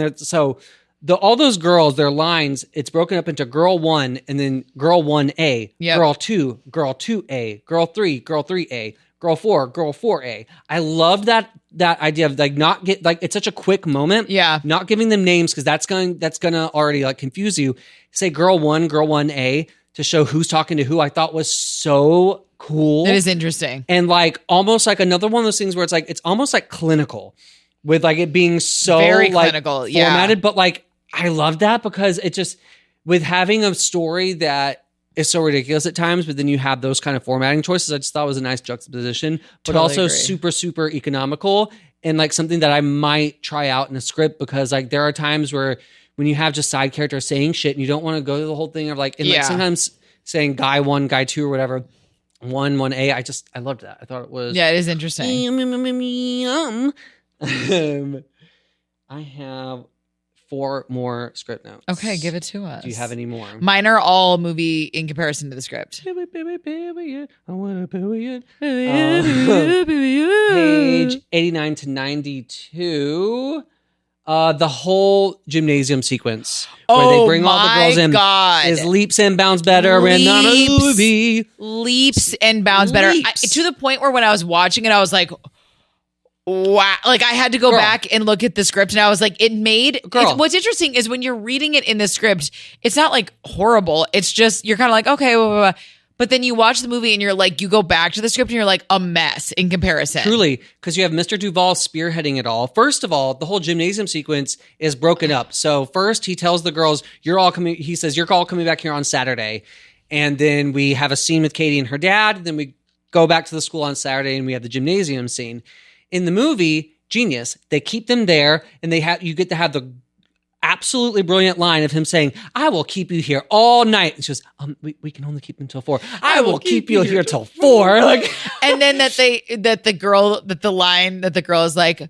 all those girls, their lines, it's broken up into girl 1 and then girl 1A, girl 2, girl 2A, girl 3, girl 3A, girl 4, girl 4A. I love that idea of like not get like it's such a quick moment. Yeah. Not giving them names because that's gonna already like confuse you. Say girl 1, girl 1A to show who's talking to who. I thought was so cool. It is interesting. And like almost like another one of those things where it's like it's almost like clinical with like it being so very like clinical, formatted, but like I love that because it just with having a story that is so ridiculous at times, but then you have those kind of formatting choices. I just thought it was a nice juxtaposition, but also super, super economical and like something that I might try out in a script because like there are times where when you have just side characters saying shit and you don't want to go to the whole thing of like, and like sometimes saying guy 1, guy 2 or whatever, 1A. I loved that. I thought it was. Yeah, it is interesting. I have 4 more script notes. Okay, give it to us. Do you have any more? Mine are all movie in comparison to the script. Page 89 to 92. The whole gymnasium sequence where they bring all the girls in is leaps and bounds better in the movie. Leaps and bounds better. To the point where when I was watching it, I was like, wow. Like I had to go back and look at the script and I was like, what's interesting is when you're reading it in the script, it's not like horrible. It's just, you're kind of like, okay, blah, blah, blah. But then you watch the movie and you're like, you go back to the script and you're like a mess in comparison. Truly, because you have Mr. Duvall spearheading it all. First of all, the whole gymnasium sequence is broken up. So first he tells the girls, he says, you're all coming back here on Saturday. And then we have a scene with Katie and her dad. Then we go back to the school on Saturday and we have the gymnasium scene. In the movie, genius, they keep them there and you get to have the absolutely brilliant line of him saying, I will keep you here all night. It's just, we can only keep them till 4. I will keep you here till 4. Like, and then the line that the girl is like,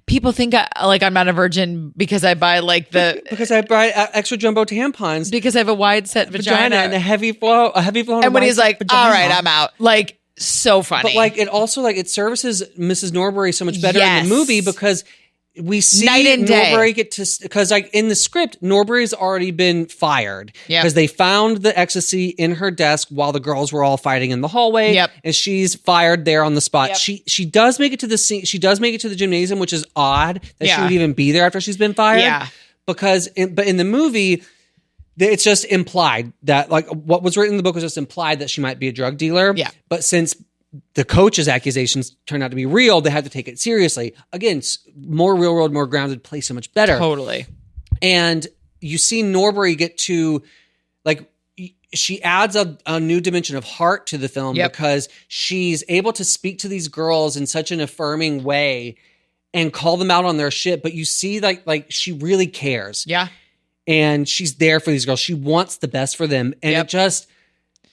people think I'm not a virgin because I buy because I buy extra jumbo tampons because I have a wide set vagina and a heavy flow. And when he's like, vagina. All right, I'm out. Like, so funny. But like, it also like, it services Mrs. Norbury so much better in the movie because we see night and Norbury day. because like in the script, Norbury's already been fired because they found the ecstasy in her desk while the girls were all fighting in the hallway. Yep. And she's fired there on the spot. Yep. She does make it to the scene. She does make it to the gymnasium, which is odd that she would even be there after she's been fired. Yeah. But in the movie, it's just implied that like what was written in the book was just implied that she might be a drug dealer. Yeah. But since the coach's accusations turned out to be real, they had to take it seriously. Again, more real world, more grounded, play so much better. Totally. And you see Norbury get to, like, she adds a new dimension of heart to the film because she's able to speak to these girls in such an affirming way and call them out on their shit. But you see, like she really cares. Yeah. And she's there for these girls. She wants the best for them. And it just...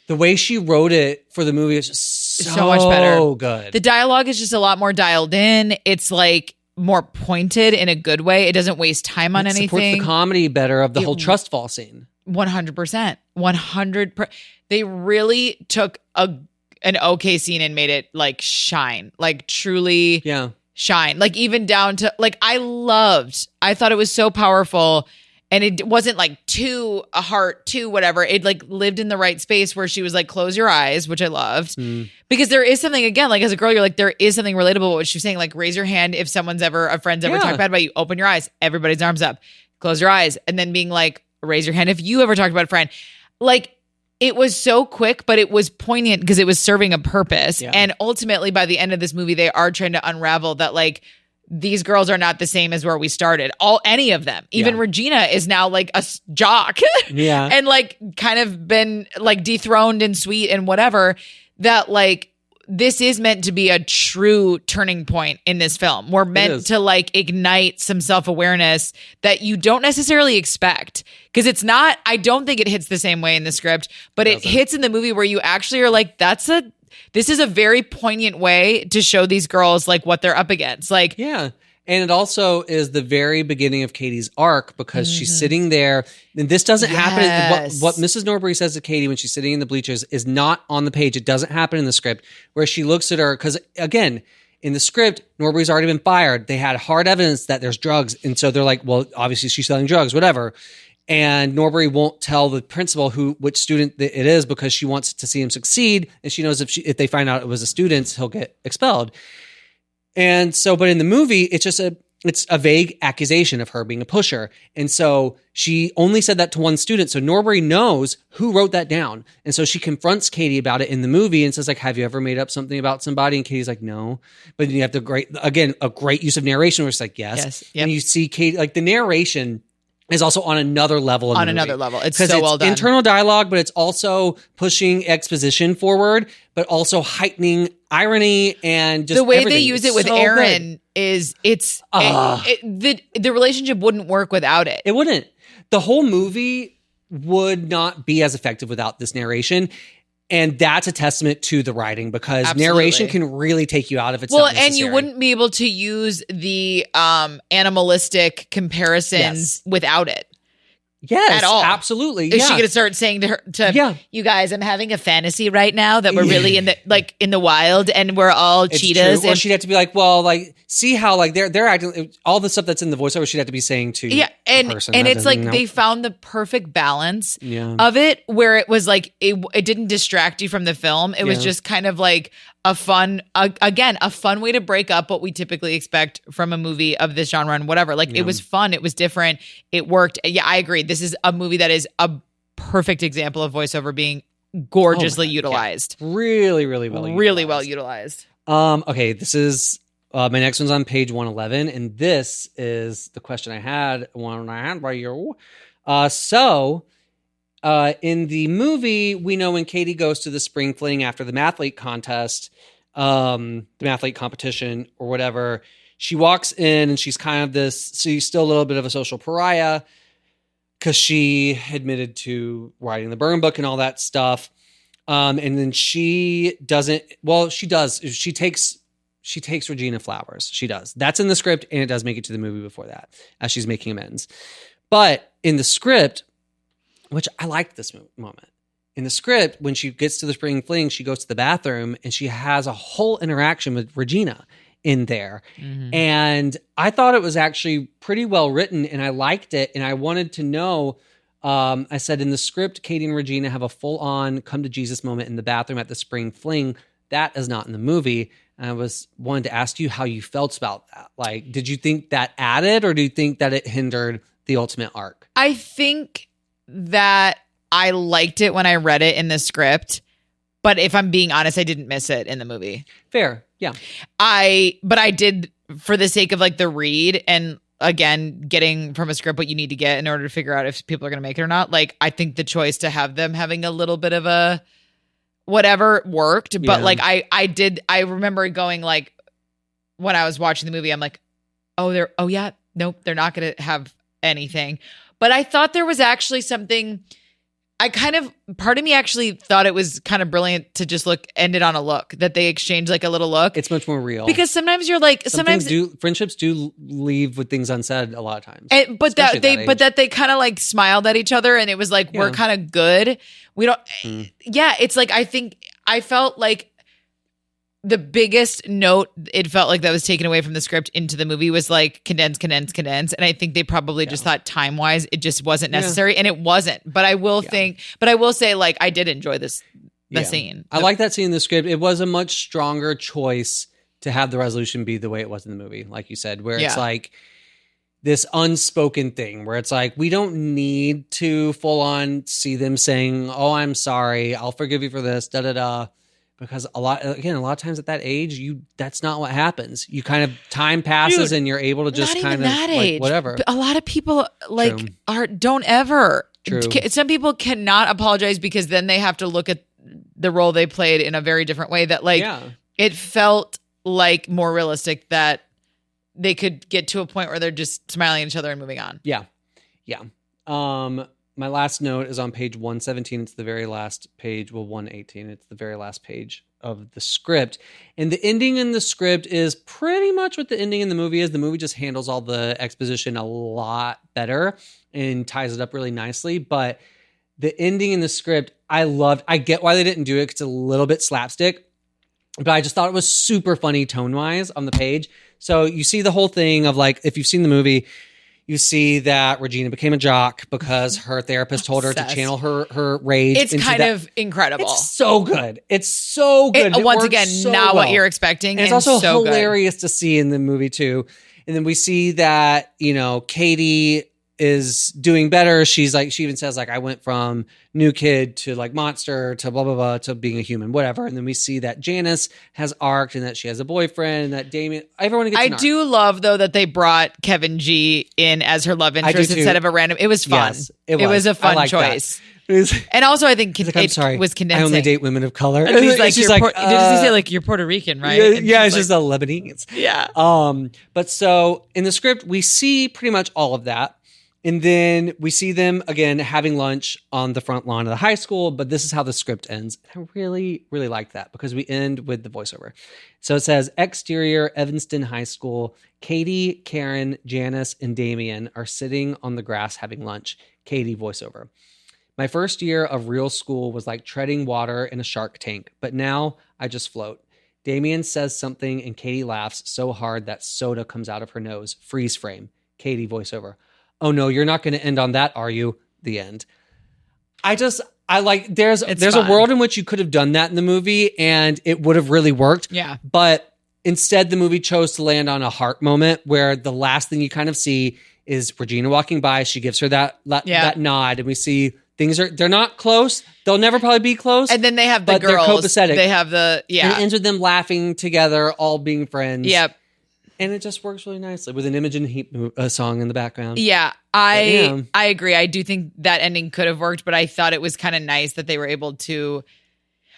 the way she wrote it for the movie is just so much better. Good. The dialogue is just a lot more dialed in. It's like more pointed in a good way. It doesn't waste time on anything. It supports the comedy better of the whole trust fall scene. 100%. 100%. They really took an okay scene and made it like shine. Like truly shine. Like even down to like I thought it was so powerful. And it wasn't like too a heart, too whatever. It like lived in the right space where she was like, close your eyes, which I loved. Because there is something, again, like as a girl, you're like, there is something relatable. What she was saying, like raise your hand if a friend's ever talked bad about you. Open your eyes. Everybody's arms up. Close your eyes. And then being like, raise your hand if you ever talked about a friend. Like it was so quick, but it was poignant because it was serving a purpose. Yeah. And ultimately by the end of this movie, they are trying to unravel that like, these girls are not the same as where we started. Any of them. Even Regina is now like a jock. And like kind of been like dethroned and sweet and whatever. That like this is meant to be a true turning point in this film. We're meant to like ignite some self-awareness that you don't necessarily expect. Because it's not, I don't think it hits the same way in the script, but it hits in the movie where you actually are like, this is a very poignant way to show these girls like what they're up against. Like, yeah. And it also is the very beginning of Katie's arc because she's sitting there. And this doesn't happen. What Mrs. Norbury says to Katie when she's sitting in the bleachers is not on the page. It doesn't happen in the script where she looks at her. Because again, in the script, Norbury's already been fired. They had hard evidence that there's drugs. And so they're like, well, obviously she's selling drugs, whatever. And Norbury won't tell the principal which student it is because she wants to see him succeed. And she knows if they find out it was a student, he'll get expelled. And so, but in the movie, it's a vague accusation of her being a pusher. And so she only said that to one student. So Norbury knows who wrote that down. And so she confronts Katie about it in the movie and says like, have you ever made up something about somebody? And Katie's like, no. But then you have a great use of narration where it's like, yes. Yep. And you see Katie, like the narration is also on another level. It's so well done. Internal dialogue, but it's also pushing exposition forward, but also heightening irony and just the way everything. they use it with so Aaron is the relationship wouldn't work without it. It wouldn't. The whole movie would not be as effective without this narration. And that's a testament to the writing because narration can really take you out of its. Well, and you wouldn't be able to use the animalistic comparisons without it. Yes, at all. Absolutely. Is she going to start saying to you guys, I'm having a fantasy right now that we're really in the wild and we're all cheetahs. Or she'd have to be like, well, like, see how like they're acting, all the stuff that's in the voiceover, she'd have to be saying to the person. And it's like they found the perfect balance of it where it was like, it didn't distract you from the film. It was just kind of like a fun way to break up what we typically expect from a movie of this genre and whatever. Like it was fun. It was different. It worked. Yeah, I agree. This is a movie that is a perfect example of voiceover being gorgeously utilized. Yeah. Really, really well utilized. Okay, this is my next one's on page 111, and this is the question I had by you. In the movie, we know when Katie goes to the spring fling after the mathlete contest, the mathlete competition or whatever, she walks in and she's kind of she's still a little bit of a social pariah because she admitted to writing the burn book and all that stuff. And then she does. She takes Regina flowers. She does. That's in the script, and it does make it to the movie before that as she's making amends. But in the script, which I liked this moment. In the script, when she gets to the spring fling, she goes to the bathroom and she has a whole interaction with Regina in there. Mm-hmm. And I thought it was actually pretty well written and I liked it. And I wanted to know, I said in the script, Katie and Regina have a full on come to Jesus moment in the bathroom at the spring fling. That is not in the movie. And I wanted to ask you how you felt about that. Like, did you think that added or do you think that it hindered the ultimate arc? I think that I liked it when I read it in the script, but if I'm being honest, I didn't miss it in the movie. Fair, yeah. But I did for the sake of like the read and again, getting from a script what you need to get in order to figure out if people are going to make it or not. Like, I think the choice to have them having a little bit of a whatever worked, but like I remember going like when I was watching the movie, I'm like, they're not going to have anything. But I thought there was actually something. Part of me actually thought it was kind of brilliant to just end it on a look, that they exchange like a little look. It's much more real. Because sometimes you're like, friendships do leave with things unsaid a lot of times. But they kind of like smiled at each other and it was like, we're kind of good. We don't, it's like, I felt like the biggest note it felt like that was taken away from the script into the movie was like condense. And I think they probably just thought time wise, it just wasn't necessary and it wasn't. But I will say like, I did enjoy the scene. I like that scene in the script. It was a much stronger choice to have the resolution be the way it was in the movie. Like you said, where it's like this unspoken thing where it's like, we don't need to full on see them saying, oh, I'm sorry. I'll forgive you for this, Because a lot of times at that age, that's not what happens. You kind of time passes and you're able to just kind of like whatever. But a lot of people don't ever. True. Some people cannot apologize because then they have to look at the role they played in a very different way that like it felt like more realistic that they could get to a point where they're just smiling at each other and moving on. Yeah. My last note is on page 117. It's the very last page. Well, 118. It's the very last page of the script. And the ending in the script is pretty much what the ending in the movie is. The movie just handles all the exposition a lot better and ties it up really nicely. But the ending in the script, I loved. I get why they didn't do it because it's a little bit slapstick. But I just thought it was super funny tone-wise on the page. So you see the whole thing of like, if you've seen the movie, you see that Regina became a jock because her therapist told her to channel her rage. It's kind of incredible. It's so good. It's so good. Once again, so not what you're expecting. And it's also so hilarious to see in the movie too. And then we see that, Katie is doing better. She's like, she even says like, I went from new kid to like monster to blah, blah, blah, to being a human, whatever. And then we see that Janice has arced and that she has a boyfriend and that Damien, everyone gets an arc. I do love though that they brought Kevin G in as her love interest instead of a random, it was fun. Yes, it was a fun choice. And also I think it was condensing. I only date women of color. And he's like, did he say like, you're Puerto Rican, right? Yeah, it's just a Lebanese. Yeah. But so in the script, we see pretty much all of that. And then we see them again having lunch on the front lawn of the high school, but this is how the script ends. I really, really like that because we end with the voiceover. So it says, exterior, Evanston High School. Katie, Karen, Janice, and Damien are sitting on the grass having lunch. Katie, voiceover. My first year of real school was like treading water in a shark tank, but now I just float. Damien says something and Katie laughs so hard that soda comes out of her nose. Freeze frame. Katie, voiceover. Oh no, you're not going to end on that, are you? The end. There's a world in which you could have done that in the movie and it would have really worked. Yeah. But instead the movie chose to land on a heart moment where the last thing you kind of see is Regina walking by. She gives her that nod and we see they're not close. They'll never probably be close. And then they have the girls. They're copacetic. They have And it ends with them laughing together, all being friends. Yep. And it just works really nicely with an Imogen Heap song in the background. Yeah, I agree. I do think that ending could have worked, but I thought it was kind of nice that they were able to,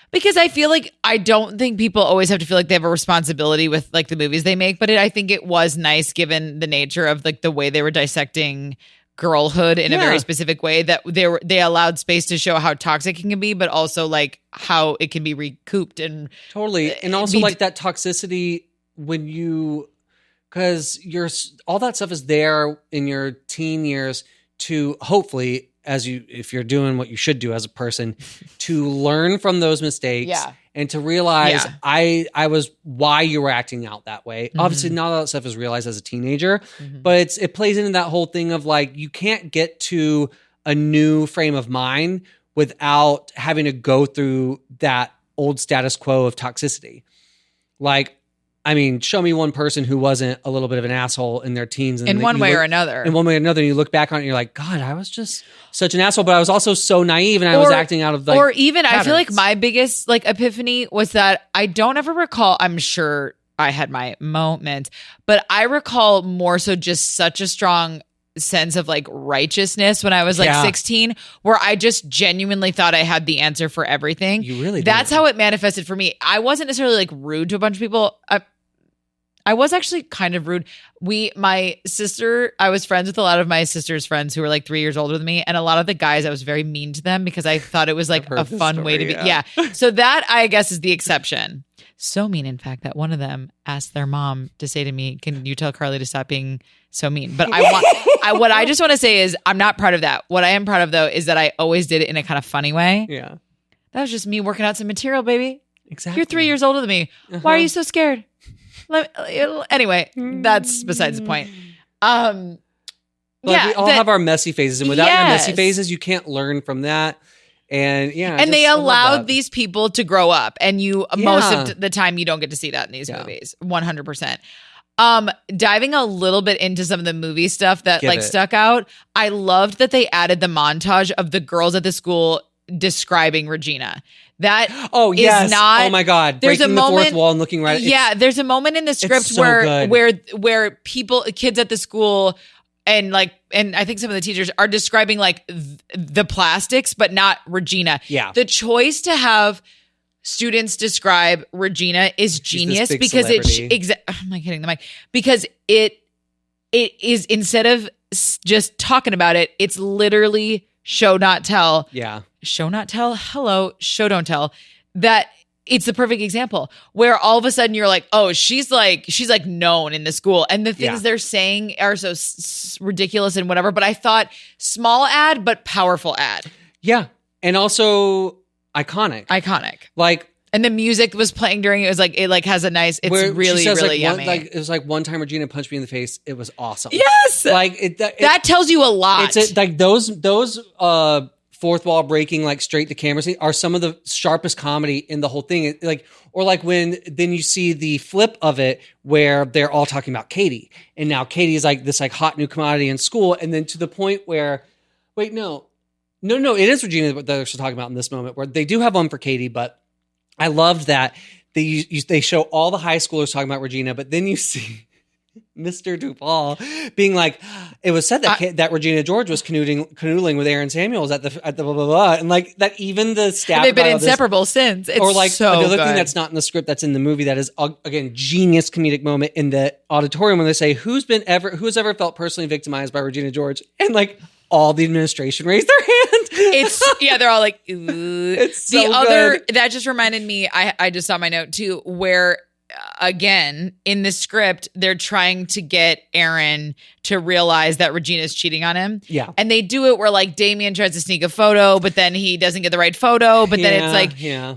because I feel like I don't think people always have to feel like they have a responsibility with like the movies they make, but I think it was nice given the nature of like the way they were dissecting girlhood in a very specific way that they allowed space to show how toxic it can be, but also like how it can be recouped and totally, and also like that toxicity when you. Because all that stuff is there in your teen years to hopefully, if you're doing what you should do as a person, to learn from those mistakes and to realize I was why you were acting out that way. Mm-hmm. Obviously, not all that stuff is realized as a teenager, but it plays into that whole thing of like you can't get to a new frame of mind without having to go through that old status quo of toxicity. Like. I mean, show me one person who wasn't a little bit of an asshole in their teens. And in one way or another. In one way or another. And you look back on it and you're like, God, I was just such an asshole, but I was also so naive and I was acting out of like Or even, patterns. I feel like my biggest like epiphany was that I don't ever recall, I'm sure I had my moment, but I recall more so just such a strong sense of like righteousness when I was like 16, where I just genuinely thought I had the answer for everything. You really did. That's how it manifested for me. I wasn't necessarily like rude to a bunch of people. I was actually kind of rude. My sister, I was friends with a lot of my sister's friends who were like 3 years older than me. And a lot of the guys, I was very mean to them because I thought it was like a fun way to be. Yeah. So that I guess is the exception. So mean, in fact, that one of them asked their mom to say to me, can you tell Carly to stop being so mean? But what I just want to say is I'm not proud of that. What I am proud of though, is that I always did it in a kind of funny way. Yeah. That was just me working out some material, baby. Exactly. You're 3 years older than me. Why are you so scared? Anyway, that's besides the point. We all have our messy phases, and without your messy phases, you can't learn from that. And they allowed these people to grow up, and most of the time you don't get to see that in these movies. 100%. Diving a little bit into some of the movie stuff that stuck out. I loved that they added the montage of the girls at the school describing Regina. That is not. Oh my God! There's breaking a moment, the fourth wall and looking right. Yeah, there's a moment in the script where kids at the school and I think some of the teachers are describing like the plastics, but not Regina. Yeah, the choice to have students describe Regina is genius big because celebrity. I'm like hitting the mic because it is, instead of just talking about it, it's literally show not tell. Yeah. Show not tell. Hello, show don't tell. That it's the perfect example where all of a sudden you're like, oh, she's like known in the school, and the things they're saying are so ridiculous and whatever. But I thought small ad, but powerful ad. Yeah, and also iconic. Like, and the music was playing during it was like it like has a nice. It's really says, really like, yummy. It was like one time Regina punched me in the face. It was awesome. Yes, like that tells you a lot. It's like those fourth wall breaking, like straight to camera scene are some of the sharpest comedy in the whole thing. Like, or like when then you see the flip of it where they're all talking about Katie, and now Katie is like this like hot new commodity in school, and then to the point where, wait, no, it is Regina that they're talking about in this moment where they do have one for Katie, but I loved that they show all the high schoolers talking about Regina, but then you see Mr. Duvall being like, it was said that Regina George was canoodling with Aaron Samuels at the blah, blah, blah. And like that, even the staff, they've been inseparable since. It's or like so the other good. thing that's not in the script that's in the movie that is again genius comedic moment in the auditorium when they say who's ever felt personally victimized by Regina George, and like all the administration raised their hand. They're all like, it's so the other good. that just reminded me. I just saw my note too, where again in the script they're trying to get Aaron to realize that Regina's cheating on him. Yeah, and they do it where like Damien tries to sneak a photo, but then he doesn't get the right photo. But then it's like,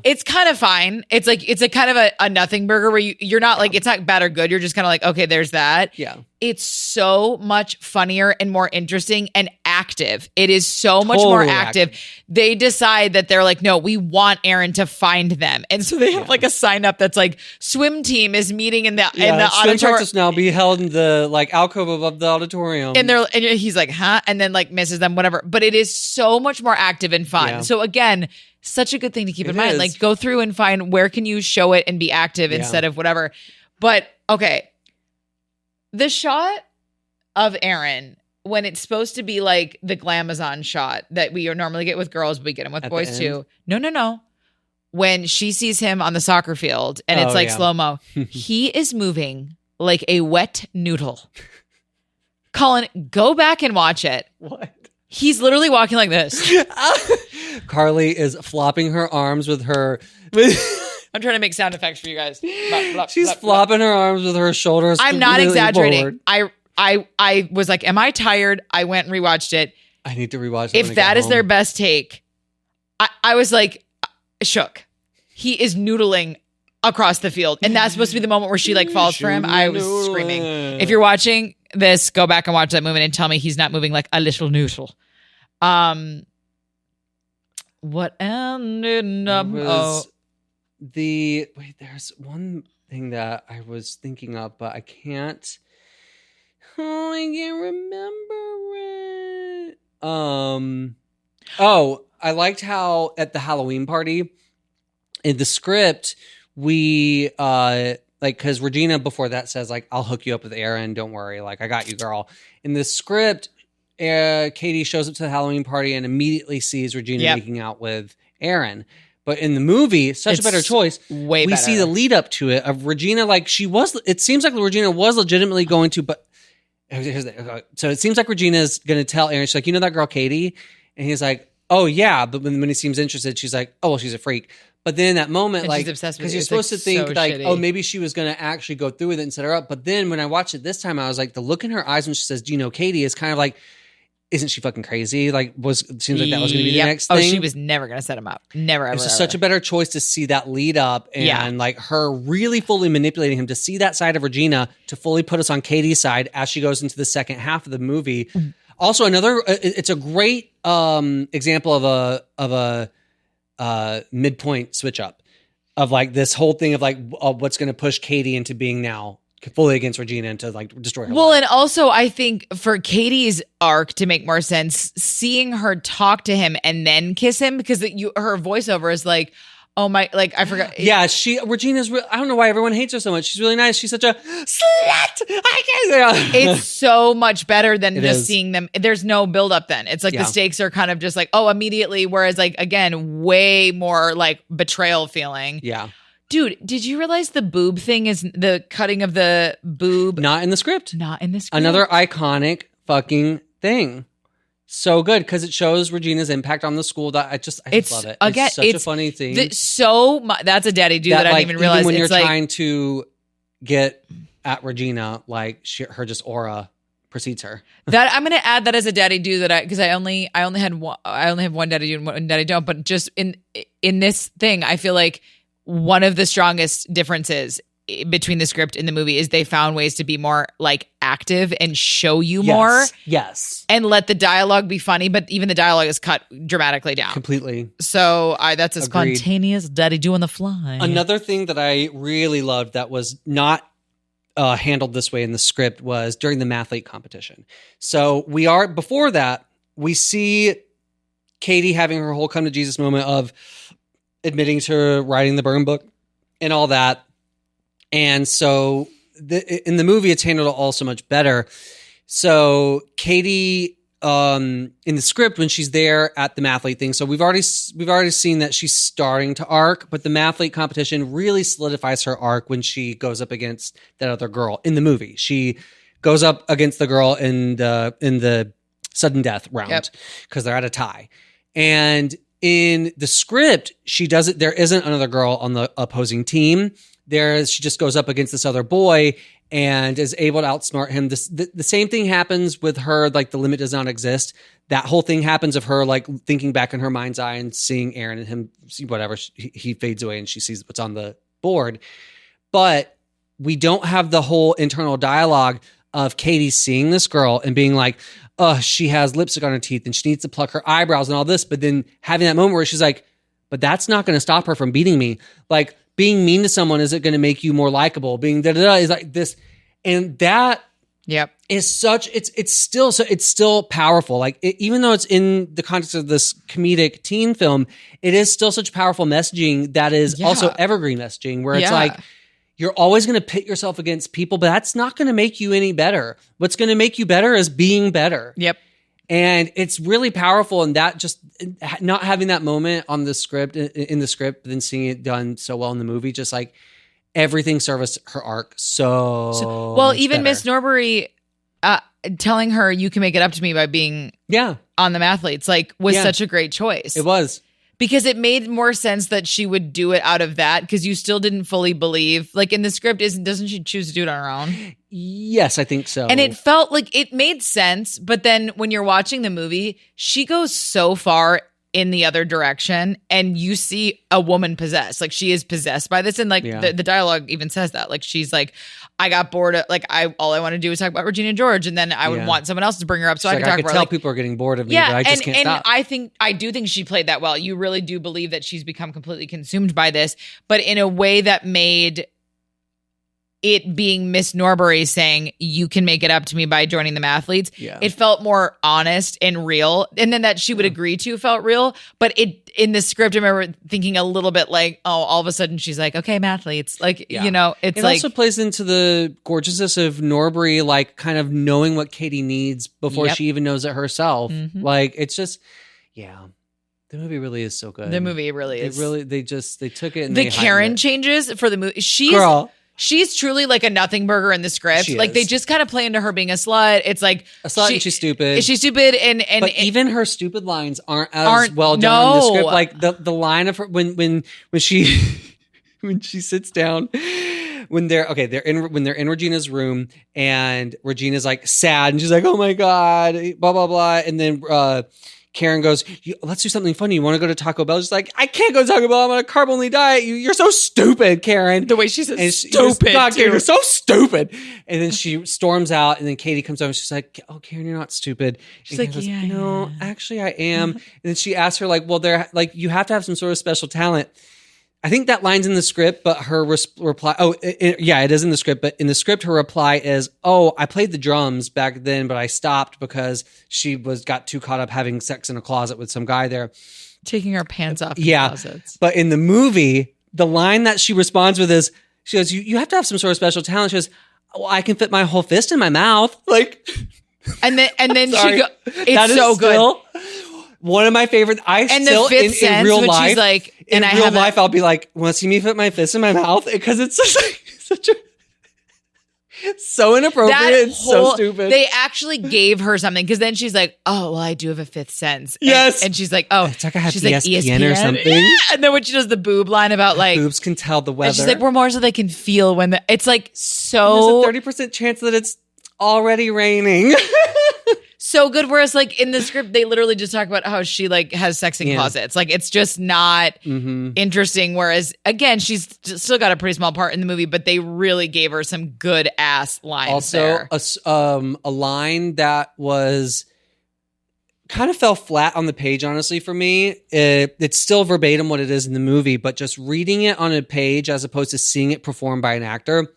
it's kind of fine. It's like it's a kind of a nothing burger where you're not like it's not bad or good. You're just kind of like, okay, there's that. Yeah. It's so much funnier and more interesting and active. It is so much more active. They decide that they're like, no, we want Aaron to find them. And so they have like a sign up that's like swim team is meeting in the auditorium. Practice now be held in the like alcove above the auditorium. And he's like, huh? And then like misses them, whatever. But it is so much more active and fun. Yeah. So again, such a good thing to keep in mind. Like go through and find where can you show it and be active instead of whatever. But okay. The shot of Aaron when it's supposed to be like the glamazon shot that we normally get with girls, but we get them with boys too. No. When she sees him on the soccer field and it's like slow-mo, he is moving like a wet noodle. Colin, go back and watch it. What? He's literally walking like this. Carly is flopping her arms with her... I'm trying to make sound effects for you guys. She's flopping her arms with her shoulders. I'm not exaggerating. Forward. I was like, am I tired? I went and rewatched it. I need to rewatch it. If that is their best take, I was like shook. He is noodling across the field. And that's supposed to be the moment where she like falls for him. I was screaming. If you're watching this, go back and watch that moment and tell me he's not moving like a little noodle. What ended up... there's one thing that I was thinking of, but I can't remember it. I liked how at the Halloween party in the script, we because Regina before that says like, I'll hook you up with Aaron, don't worry, like I got you, girl. In the script, Katie shows up to the Halloween party and immediately sees Regina making out with Aaron. But in the movie, such a better choice. Way better. We see the lead up to it of Regina, like it seems like Regina was legitimately going to, but so it seems like Regina's going to tell Aaron, she's like, you know that girl Katie? And he's like, oh yeah. But when he seems interested, she's like, oh, well, she's a freak. But then in that moment, and like, because you're supposed to think like, oh, maybe she was going to actually go through with it and set her up. But then when I watched it this time, I was like, the look in her eyes when she says, do you know Katie, is kind of like, isn't she fucking crazy? Like, seems like that was going to be the next thing. Oh, she was never going to set him up. Never, ever. It's just such a better choice to see that lead up and like her really fully manipulating him to see that side of Regina to fully put us on Katie's side as she goes into the second half of the movie. Mm-hmm. Also, it's a great example of a midpoint switch up of like this whole thing of like what's going to push Katie into being now fully against Regina and to like destroy her life. And also I think for Katie's arc to make more sense, seeing her talk to him and then kiss him, because her voiceover is like, Oh my, like I forgot. Yeah, Regina's I don't know why everyone hates her so much. She's really nice. She's such a slut. It's so much better than It just is. seeing them. There's no build up then. It's like Yeah. the stakes are kind of just like, oh, immediately. Whereas like, again, way more like betrayal feeling. Yeah. Dude, did you realize the boob thing is the cutting of the boob? Not in the script. Not in the script. Another iconic fucking thing. So good because it shows Regina's impact on the school. That I just love it. Again, it's such a funny thing. That's a daddy dude that I like, didn't even realize. Even when it's you're like, trying to get at Regina, like her just aura precedes her. that I'm gonna add that as a daddy dude that because I only have one daddy dude and one daddy don't. But just in this thing, I feel like one of the strongest differences between the script and the movie is they found ways to be more like active and show you more. Yes. And let the dialogue be funny, but even the dialogue is cut dramatically down. Completely. So that's a Agreed. spontaneous daddy do on the fly. Another thing that I really loved that was not handled this way in the script was during the mathlete competition. So before that, we see Katie having her whole come to Jesus moment of admitting to writing the burn book and all that. And so in the movie, it's handled all so much better. So Katie, in the script, when she's there at the mathlete thing, so we've already seen that she's starting to arc, but the mathlete competition really solidifies her arc when she goes up against that other girl in the movie. She goes up against the girl in the sudden death round because they're at a tie. And in the script, she does it. There isn't another girl on the opposing team. She just goes up against this other boy and is able to outsmart him. The same thing happens with her, like the limit does not exist. That whole thing happens of her like thinking back in her mind's eye and seeing Aaron and him, whatever, he fades away and she sees what's on the board. But we don't have the whole internal dialogue of Katie seeing this girl and being like, oh, she has lipstick on her teeth and she needs to pluck her eyebrows and all this. But then having that moment where she's like, but that's not going to stop her from beating me. Like, being mean to someone isn't going to make you more likable. Being da-da-da is like this. And that is such, it's still powerful. Like even though it's in the context of this comedic teen film, it is still such powerful messaging that is also evergreen messaging where it's like, you're always going to pit yourself against people, but that's not going to make you any better. What's going to make you better is being better. Yep. And it's really powerful, and that just not having that moment on the script in the script, but then seeing it done so well in the movie, just like everything serviced her arc so well. much Even better. Miss Norbury telling her you can make it up to me by being on the mathletes was such a great choice. It was. Because it made more sense that she would do it out of that because you still didn't fully believe. Like in the script, doesn't she choose to do it on her own? Yes, I think so. And it felt like it made sense. But then when you're watching the movie, she goes so far in the other direction and you see a woman possessed. Like she is possessed by this. And the dialogue even says that. Like she's like, I got bored of all I want to do is talk about Regina George. And then I would want someone else to bring her up so I could talk about her. I could tell people are getting bored of me, but I just can't stop. I do think she played that well. You really do believe that she's become completely consumed by this, but in a way that made it being Miss Norbury saying, you can make it up to me by joining the mathletes. Yeah. It felt more honest and real. And then that she would agree to felt real. But in the script, I remember thinking a little bit like, oh, all of a sudden she's like, okay, mathletes. Like, it also plays into the gorgeousness of Norbury, like kind of knowing what Katie needs before she even knows it herself. Mm-hmm. Like, it's just, the movie really is so good. The movie really is. They took it and the Karen changes for the movie. She's truly like a nothing burger in the script. Like they just kind of play into her being a slut. It's like a slut and she's stupid. She's stupid but even her stupid lines aren't as well done in the script. Like the line of her when she when she sits down when they're in Regina's room and Regina's like sad and she's like, oh my God, blah blah blah, and then Karen goes, let's do something funny. You want to go to Taco Bell? She's like, I can't go to Taco Bell. I'm on a carb-only diet. You're so stupid, Karen. The way she says stupid. God, Karen, you're so stupid. And then she storms out, and then Katie comes over, and she's like, oh, Karen, you're not stupid. She's and like, Karen goes, no, actually I am. And then she asks her, like, well, you have to have some sort of special talent. I think that line's in the script, but her reply, it is in the script, but in the script, her reply is, oh, I played the drums back then, but I stopped because she got too caught up having sex in a closet with some guy there. Taking our pants off in closets. But in the movie, the line that she responds with is, she goes, you have to have some sort of special talent. She goes, well, I can fit my whole fist in my mouth. Like, and then sorry, she go, it's so good. One of my favorite. And the fifth sense, in real life, she's like, in real life, I'll be like, want to see me fit my fist in my mouth? Because it's just like such a, so inappropriate and so stupid. They actually gave her something because then she's like, oh, well, I do have a fifth sense. Yes. And she's like, oh, it's like I have ESPN or something. Yeah. And then when she does the boob line about like, boobs can tell the weather. And she's like, we're more so they can feel when it's like so. There's a 30% chance that it's already raining. So good. Whereas like in the script, they literally just talk about how she like has sex in closets. Like it's just not interesting. Whereas again, she's still got a pretty small part in the movie, but they really gave her some good ass lines. Also, a line that was kind of fell flat on the page, honestly, for me. It's still verbatim what it is in the movie, but just reading it on a page as opposed to seeing it performed by an actor.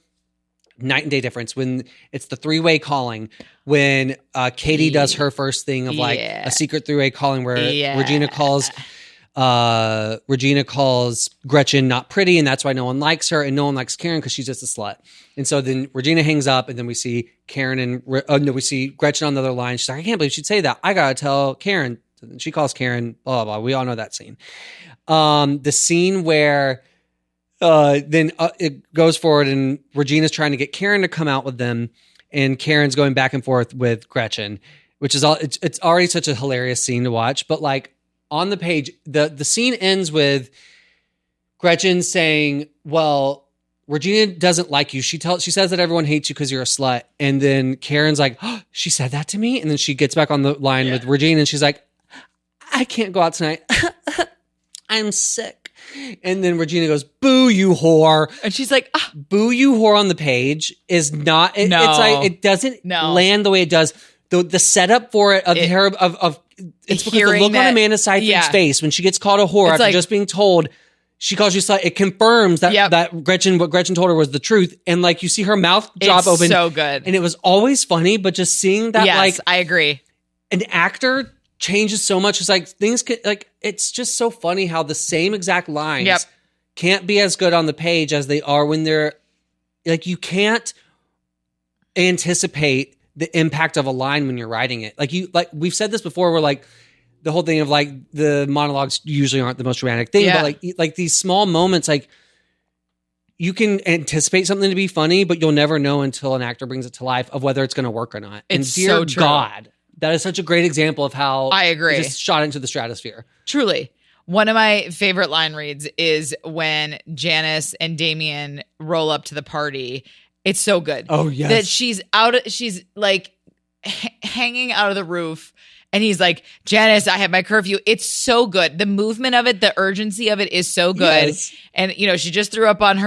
Night and day difference when it's the three-way calling, when Katie does her first thing of like a secret three-way calling where Regina calls Gretchen not pretty, and that's why no one likes her, and no one likes Karen because she's just a slut. And so then Regina hangs up, and then we see we see Gretchen on the other line. She's like, I can't believe she'd say that. I gotta tell Karen. She calls Karen, blah, blah, blah. We all know that scene. The scene where then it goes forward and Regina's trying to get Karen to come out with them, and Karen's going back and forth with Gretchen, which is it's already such a hilarious scene to watch. But like on the page, the scene ends with Gretchen saying, well, Regina doesn't like you. She says that everyone hates you because you're a slut. And then Karen's like, oh, she said that to me? And then she gets back on the line with Regina and she's like, I can't go out tonight. I'm sick. And then Regina goes, boo, you whore. And she's like, boo, you whore on the page is not, it's like, it doesn't land the way it does. The setup for it, it's because the look on Amanda Seyfried's face when she gets called a whore after just being told she calls you slut, it confirms that what Gretchen told her was the truth. And like you see her mouth drop open. So good. And it was always funny, but just seeing that, like, I agree. An actor changes so much. It's like things can, like, it's just so funny how the same exact lines can't be as good on the page as they are when they're like, you can't anticipate the impact of a line when you're writing it. Like we've said this before, where like the whole thing of like the monologues usually aren't the most dramatic thing, but like these small moments, like you can anticipate something to be funny, but you'll never know until an actor brings it to life of whether it's going to work or not. It's and dear so true. God, that is such a great example of how I agree. It just shot into the stratosphere. Truly. One of my favorite line reads is when Janice and Damien roll up to the party. It's so good. Oh, yes. That she's like hanging out of the roof and he's like, Janice, I have my curfew. It's so good. The movement of it, the urgency of it is so good. Yes. And, you know, she just threw up on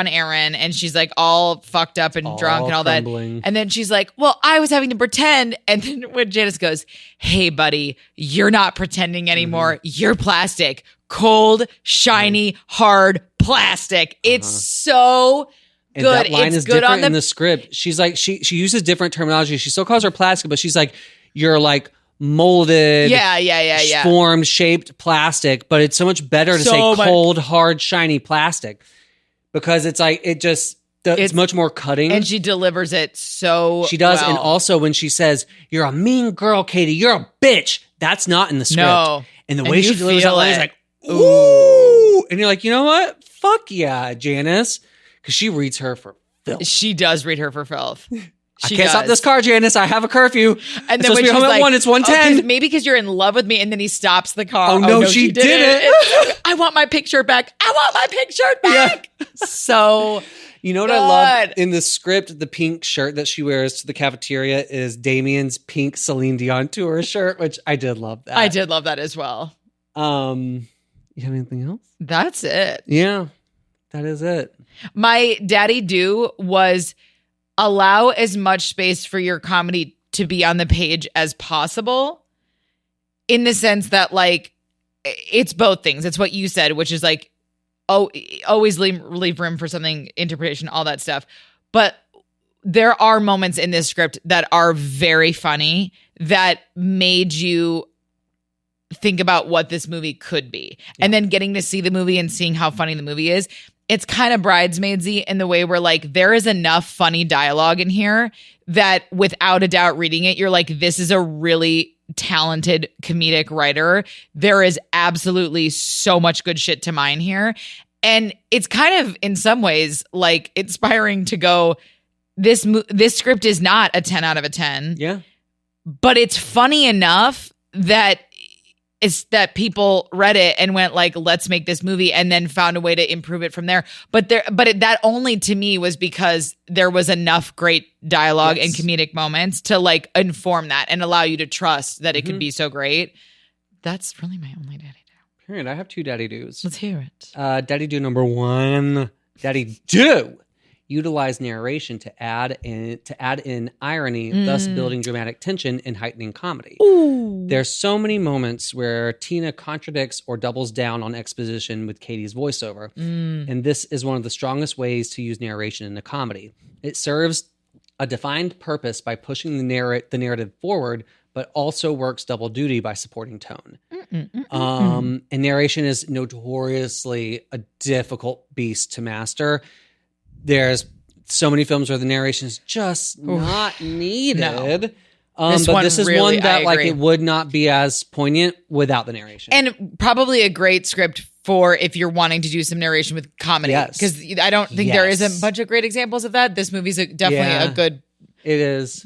Aaron and she's like all fucked up and drunk and all crumbling. That. And then she's like, well, I was having to pretend. And then when Janice goes, hey, buddy, you're not pretending anymore. Mm-hmm. You're plastic. Cold, shiny, hard plastic. It's so and good. That line is good different in the script. She's like, she uses different terminology. She still calls her plastic, but she's like, you're like molded, formed, shaped plastic, but it's so much better to say cold, hard, shiny plastic because it's like, it's much more cutting. And she delivers it so she does. well. And also when she says, you're a mean girl, Katie, you're a bitch. That's not in the script. No. And the way she delivers that line is like, ooh. And you're like, you know what? Fuck yeah, Janice. Because she reads her for filth. She does read her for filth. I can't stop this car, Janice. I have a curfew. And then when she's home like, at 1, it's 1:10. Maybe because you're in love with me. And then he stops the car. Oh, no, she didn't. I want my picture back. I want my picture back. Yeah. So you know what I love in the script? The pink shirt that she wears to the cafeteria is Damien's pink Celine Dion tour shirt, which I did love that. I did love that as well. You have anything else? That's it. Yeah, that is it. My daddy do was allow as much space for your comedy to be on the page as possible, in the sense that like it's both things. It's what you said, which is like, always leave room for something, interpretation, all that stuff. But there are moments in this script that are very funny that made you think about what this movie could be. And then getting to see the movie and seeing how funny the movie is. It's kind of bridesmaidsy in the way where like there is enough funny dialogue in here that without a doubt reading it, you're like, this is a really talented comedic writer. There is absolutely so much good shit to mine here. And it's kind of in some ways like inspiring to go, this script is not a 10 out of a 10. Yeah. But it's funny enough that people read it and went like, let's make this movie, and then found a way to improve it from there. But that only to me was because there was enough great dialogue and comedic moments to like inform that and allow you to trust that it could be so great. That's really my only daddy do. Period. I have 2 daddy do's. Let's hear it. Daddy do number 1. Daddy do. Utilize narration to add in irony, thus building dramatic tension and heightening comedy. Ooh. There's so many moments where Tina contradicts or doubles down on exposition with Katie's voiceover. And this is one of the strongest ways to use narration in a comedy. It serves a defined purpose by pushing the narrative forward, but also works double duty by supporting tone. And narration is notoriously a difficult beast to master. There's so many films where the narration is just not needed. No. But this is really, one that like it would not be as poignant without the narration. And probably a great script for if you're wanting to do some narration with comedy. Because I don't think there is a bunch of great examples of that. This movie's definitely a good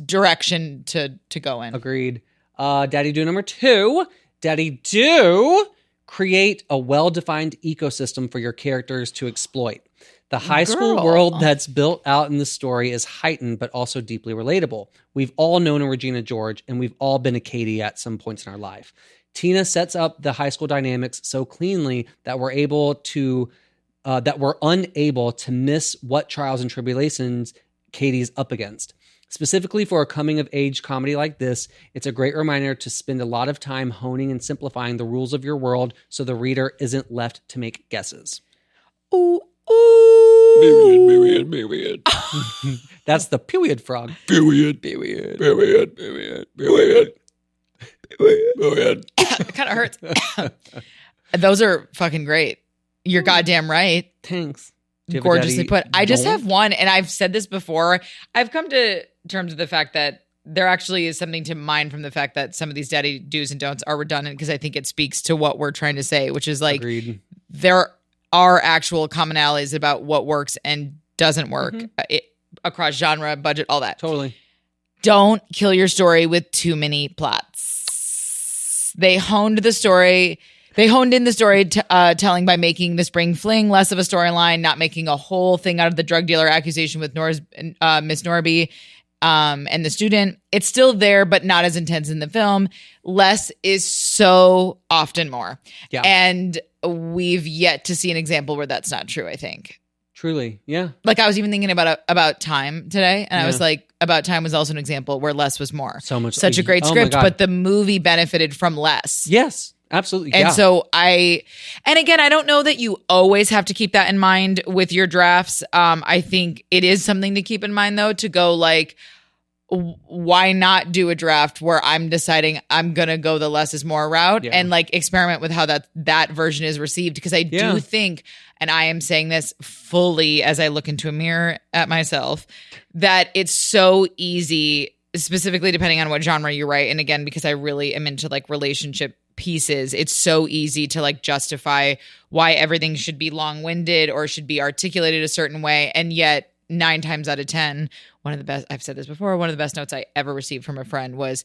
direction to go in. Agreed. Daddy do number 2. Daddy do create a well-defined ecosystem for your characters to exploit. The high school world that's built out in the story is heightened, but also deeply relatable. We've all known a Regina George, and we've all been a Katie at some points in our life. Tina sets up the high school dynamics so cleanly that we're unable to miss what trials and tribulations Katie's up against. Specifically for a coming-of-age comedy like this, it's a great reminder to spend a lot of time honing and simplifying the rules of your world so the reader isn't left to make guesses. Ooh. Period. That's the period frog. It kind of hurts. Those are fucking great. You're goddamn right. Thanks. Gorgeously put. I just have one, and I've said this before. I've come to terms with the fact that there actually is something to mine from the fact that some of these daddy do's and don'ts are redundant, because I think it speaks to what we're trying to say, which is like there are actual commonalities about what works and doesn't work across genre, budget, all that. Totally. Don't kill your story with too many plots. They honed in the story telling by making the spring fling less of a storyline, not making a whole thing out of the drug dealer accusation with Miss Norby and the student. It's still there, but not as intense in the film. Less is so often more. Yeah. And we've yet to see an example where that's not true, I think. Truly, yeah. Like I was even thinking about Time today, and I was like, About Time was also an example where less was more. Such a great script, but the movie benefited from less. Yes, absolutely. And so and again, I don't know that you always have to keep that in mind with your drafts. I think it is something to keep in mind, though, to go like, why not do a draft where I'm deciding I'm going to go the less is more route and like experiment with how that version is received? Because I do think, and I am saying this fully as I look into a mirror at myself, that it's so easy, specifically depending on what genre you write. And again, because I really am into like relationship pieces, it's so easy to like justify why everything should be long-winded or should be articulated a certain way. And yet 9 times out of 10, one of the best, I've said this before, one of the best notes I ever received from a friend was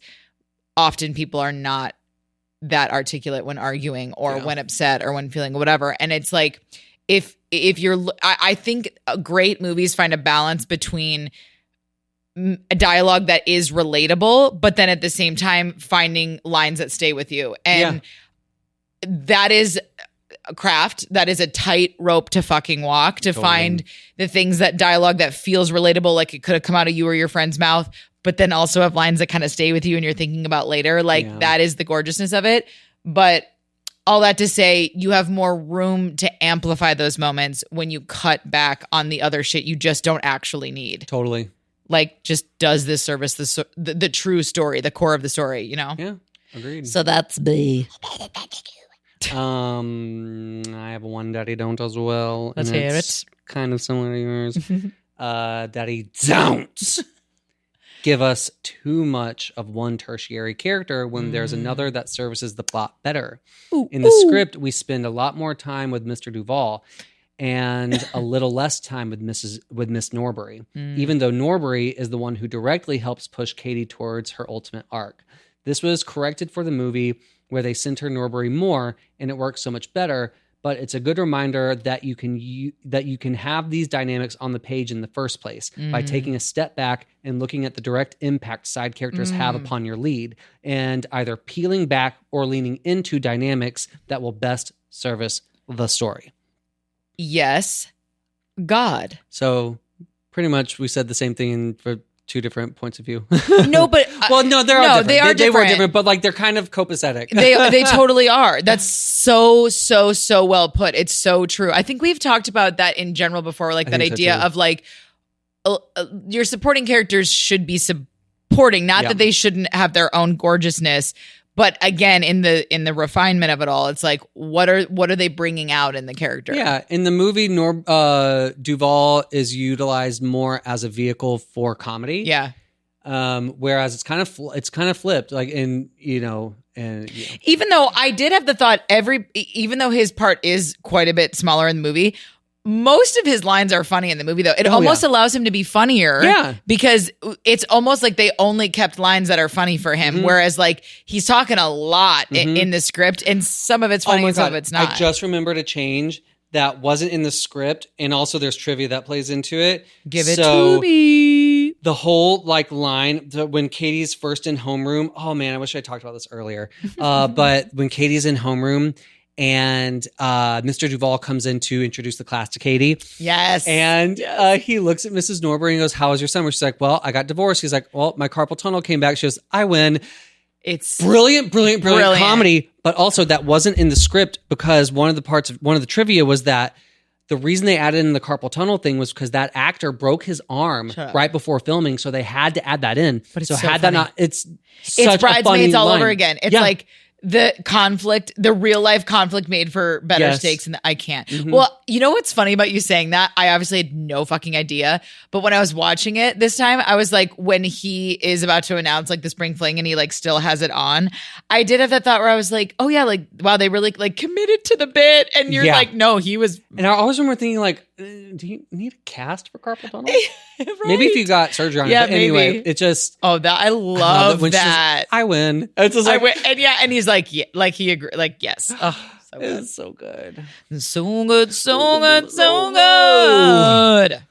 often people are not that articulate when arguing or when upset or when feeling whatever. And it's like, if you're, I think great movies find a balance between a dialogue that is relatable, but then at the same time finding lines that stay with you. And that is a craft. That is a tight rope to fucking walk, to find the things, that dialogue that feels relatable, like it could have come out of you or your friend's mouth, but then also have lines that kind of stay with you and you're thinking about later. Like that is the gorgeousness of it. But all that to say, you have more room to amplify those moments when you cut back on the other shit you just don't actually need. Totally. Like, just does this service the true story, the core of the story, you know? Yeah. Agreed. So that's me. I have one Daddy Don't as well. Let's and hear it's kind of similar to yours. Daddy Don't give us too much of one tertiary character when there's another that services the plot better. In the script, we spend a lot more time with Mr. Duvall and a little less time with Miss Norbury, even though Norbury is the one who directly helps push Katie towards her ultimate arc. This was corrected for the movie where they center Norbury more, and it works so much better. But it's a good reminder that you can have these dynamics on the page in the first place by taking a step back and looking at the direct impact side characters have upon your lead, and either peeling back or leaning into dynamics that will best service the story. Yes, God. So pretty much we said the same thing for two different points of view. No, but well, no, they're all different. They are they were different, but like they're kind of copacetic. They totally are. That's so well put. It's so true. I think we've talked about that in general before, like that idea of like your supporting characters should be supporting, not that they shouldn't have their own gorgeousness. But again, in the refinement of it all, it's like, what are they bringing out in the character? Yeah, in the movie, Duvall is utilized more as a vehicle for comedy. Yeah. Whereas it's kind of flipped, like Even though I did have the thought, even though his part is quite a bit smaller in the movie, most of his lines are funny in the movie, though. It almost allows him to be funnier. Yeah. Because it's almost like they only kept lines that are funny for him. Whereas, like, he's talking a lot in the script, and some of it's funny and some of it's not. I just remembered a change that wasn't in the script, and also there's trivia that plays into it. Give it to me. The whole, like, line, when Katie's first in homeroom, oh, man, I wish I talked about this earlier. But when Katie's in homeroom, and Mr. Duvall comes in to introduce the class to Katie. Yes. And he looks at Mrs. Norbury and goes, "How was your summer?" She's like, "Well, I got divorced." He's like, "Well, my carpal tunnel came back." She goes, "I win." It's brilliant comedy. But also that wasn't in the script because one of the trivia was that the reason they added in the carpal tunnel thing was because that actor broke his arm right before filming. So they had to add that in. But it's so had that not, it's such Bridesmaids all line. over again. It's like the conflict, the real life conflict made for better stakes. And I can't. Well, you know what's funny about you saying that? I obviously had no fucking idea. But when I was watching it this time, I was like, when he is about to announce like the spring fling and he like still has it on, I did have that thought where I was like, oh yeah, like, wow, they really like committed to the bit. And you're like, no, he was. And I always remember thinking like, do you need a cast for carpal tunnel? Right. Maybe if you got surgery on it. But anyway, it just. Oh, that I love that. I win. It's just like, I win. And yeah, and he's like, yeah, like he agreed. Like, yes. Oh, so good. It's so good. So good, so good, so good.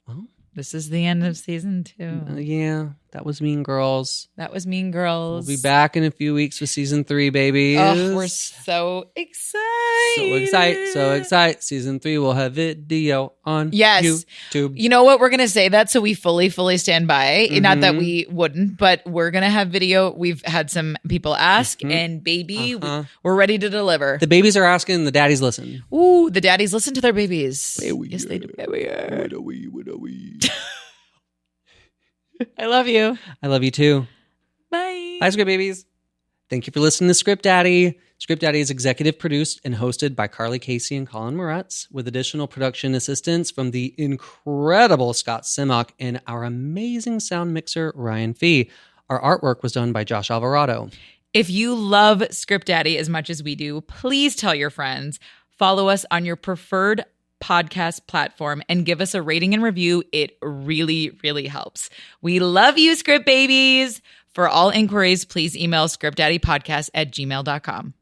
Well, this is the end of season 2. Yeah, that was Mean Girls. That was Mean Girls. We'll be back in a few weeks with season 3, babies. Oh, we're so excited. So excited. Season 3 will have video on YouTube. You know what? We're going to say that so we fully stand by. Not that we wouldn't, but we're going to have video. We've had some people ask, and baby, we're ready to deliver. The babies are asking, the daddies listen. Ooh, the daddies listen to their babies. Yes, they do. What are we? I love you. I love you too. Bye. Bye, Script Babies. Thank you for listening to Script Daddy. Script Daddy is executive produced and hosted by Carly Casey and Colin Moretz, with additional production assistance from the incredible Scott Simmock and our amazing sound mixer, Ryan Fee. Our artwork was done by Josh Alvarado. If you love Script Daddy as much as we do, please tell your friends. Follow us on your preferred podcast platform and give us a rating and review. It really, really helps. We love you, Script Babies. For all inquiries, please email scriptdaddypodcast@gmail.com.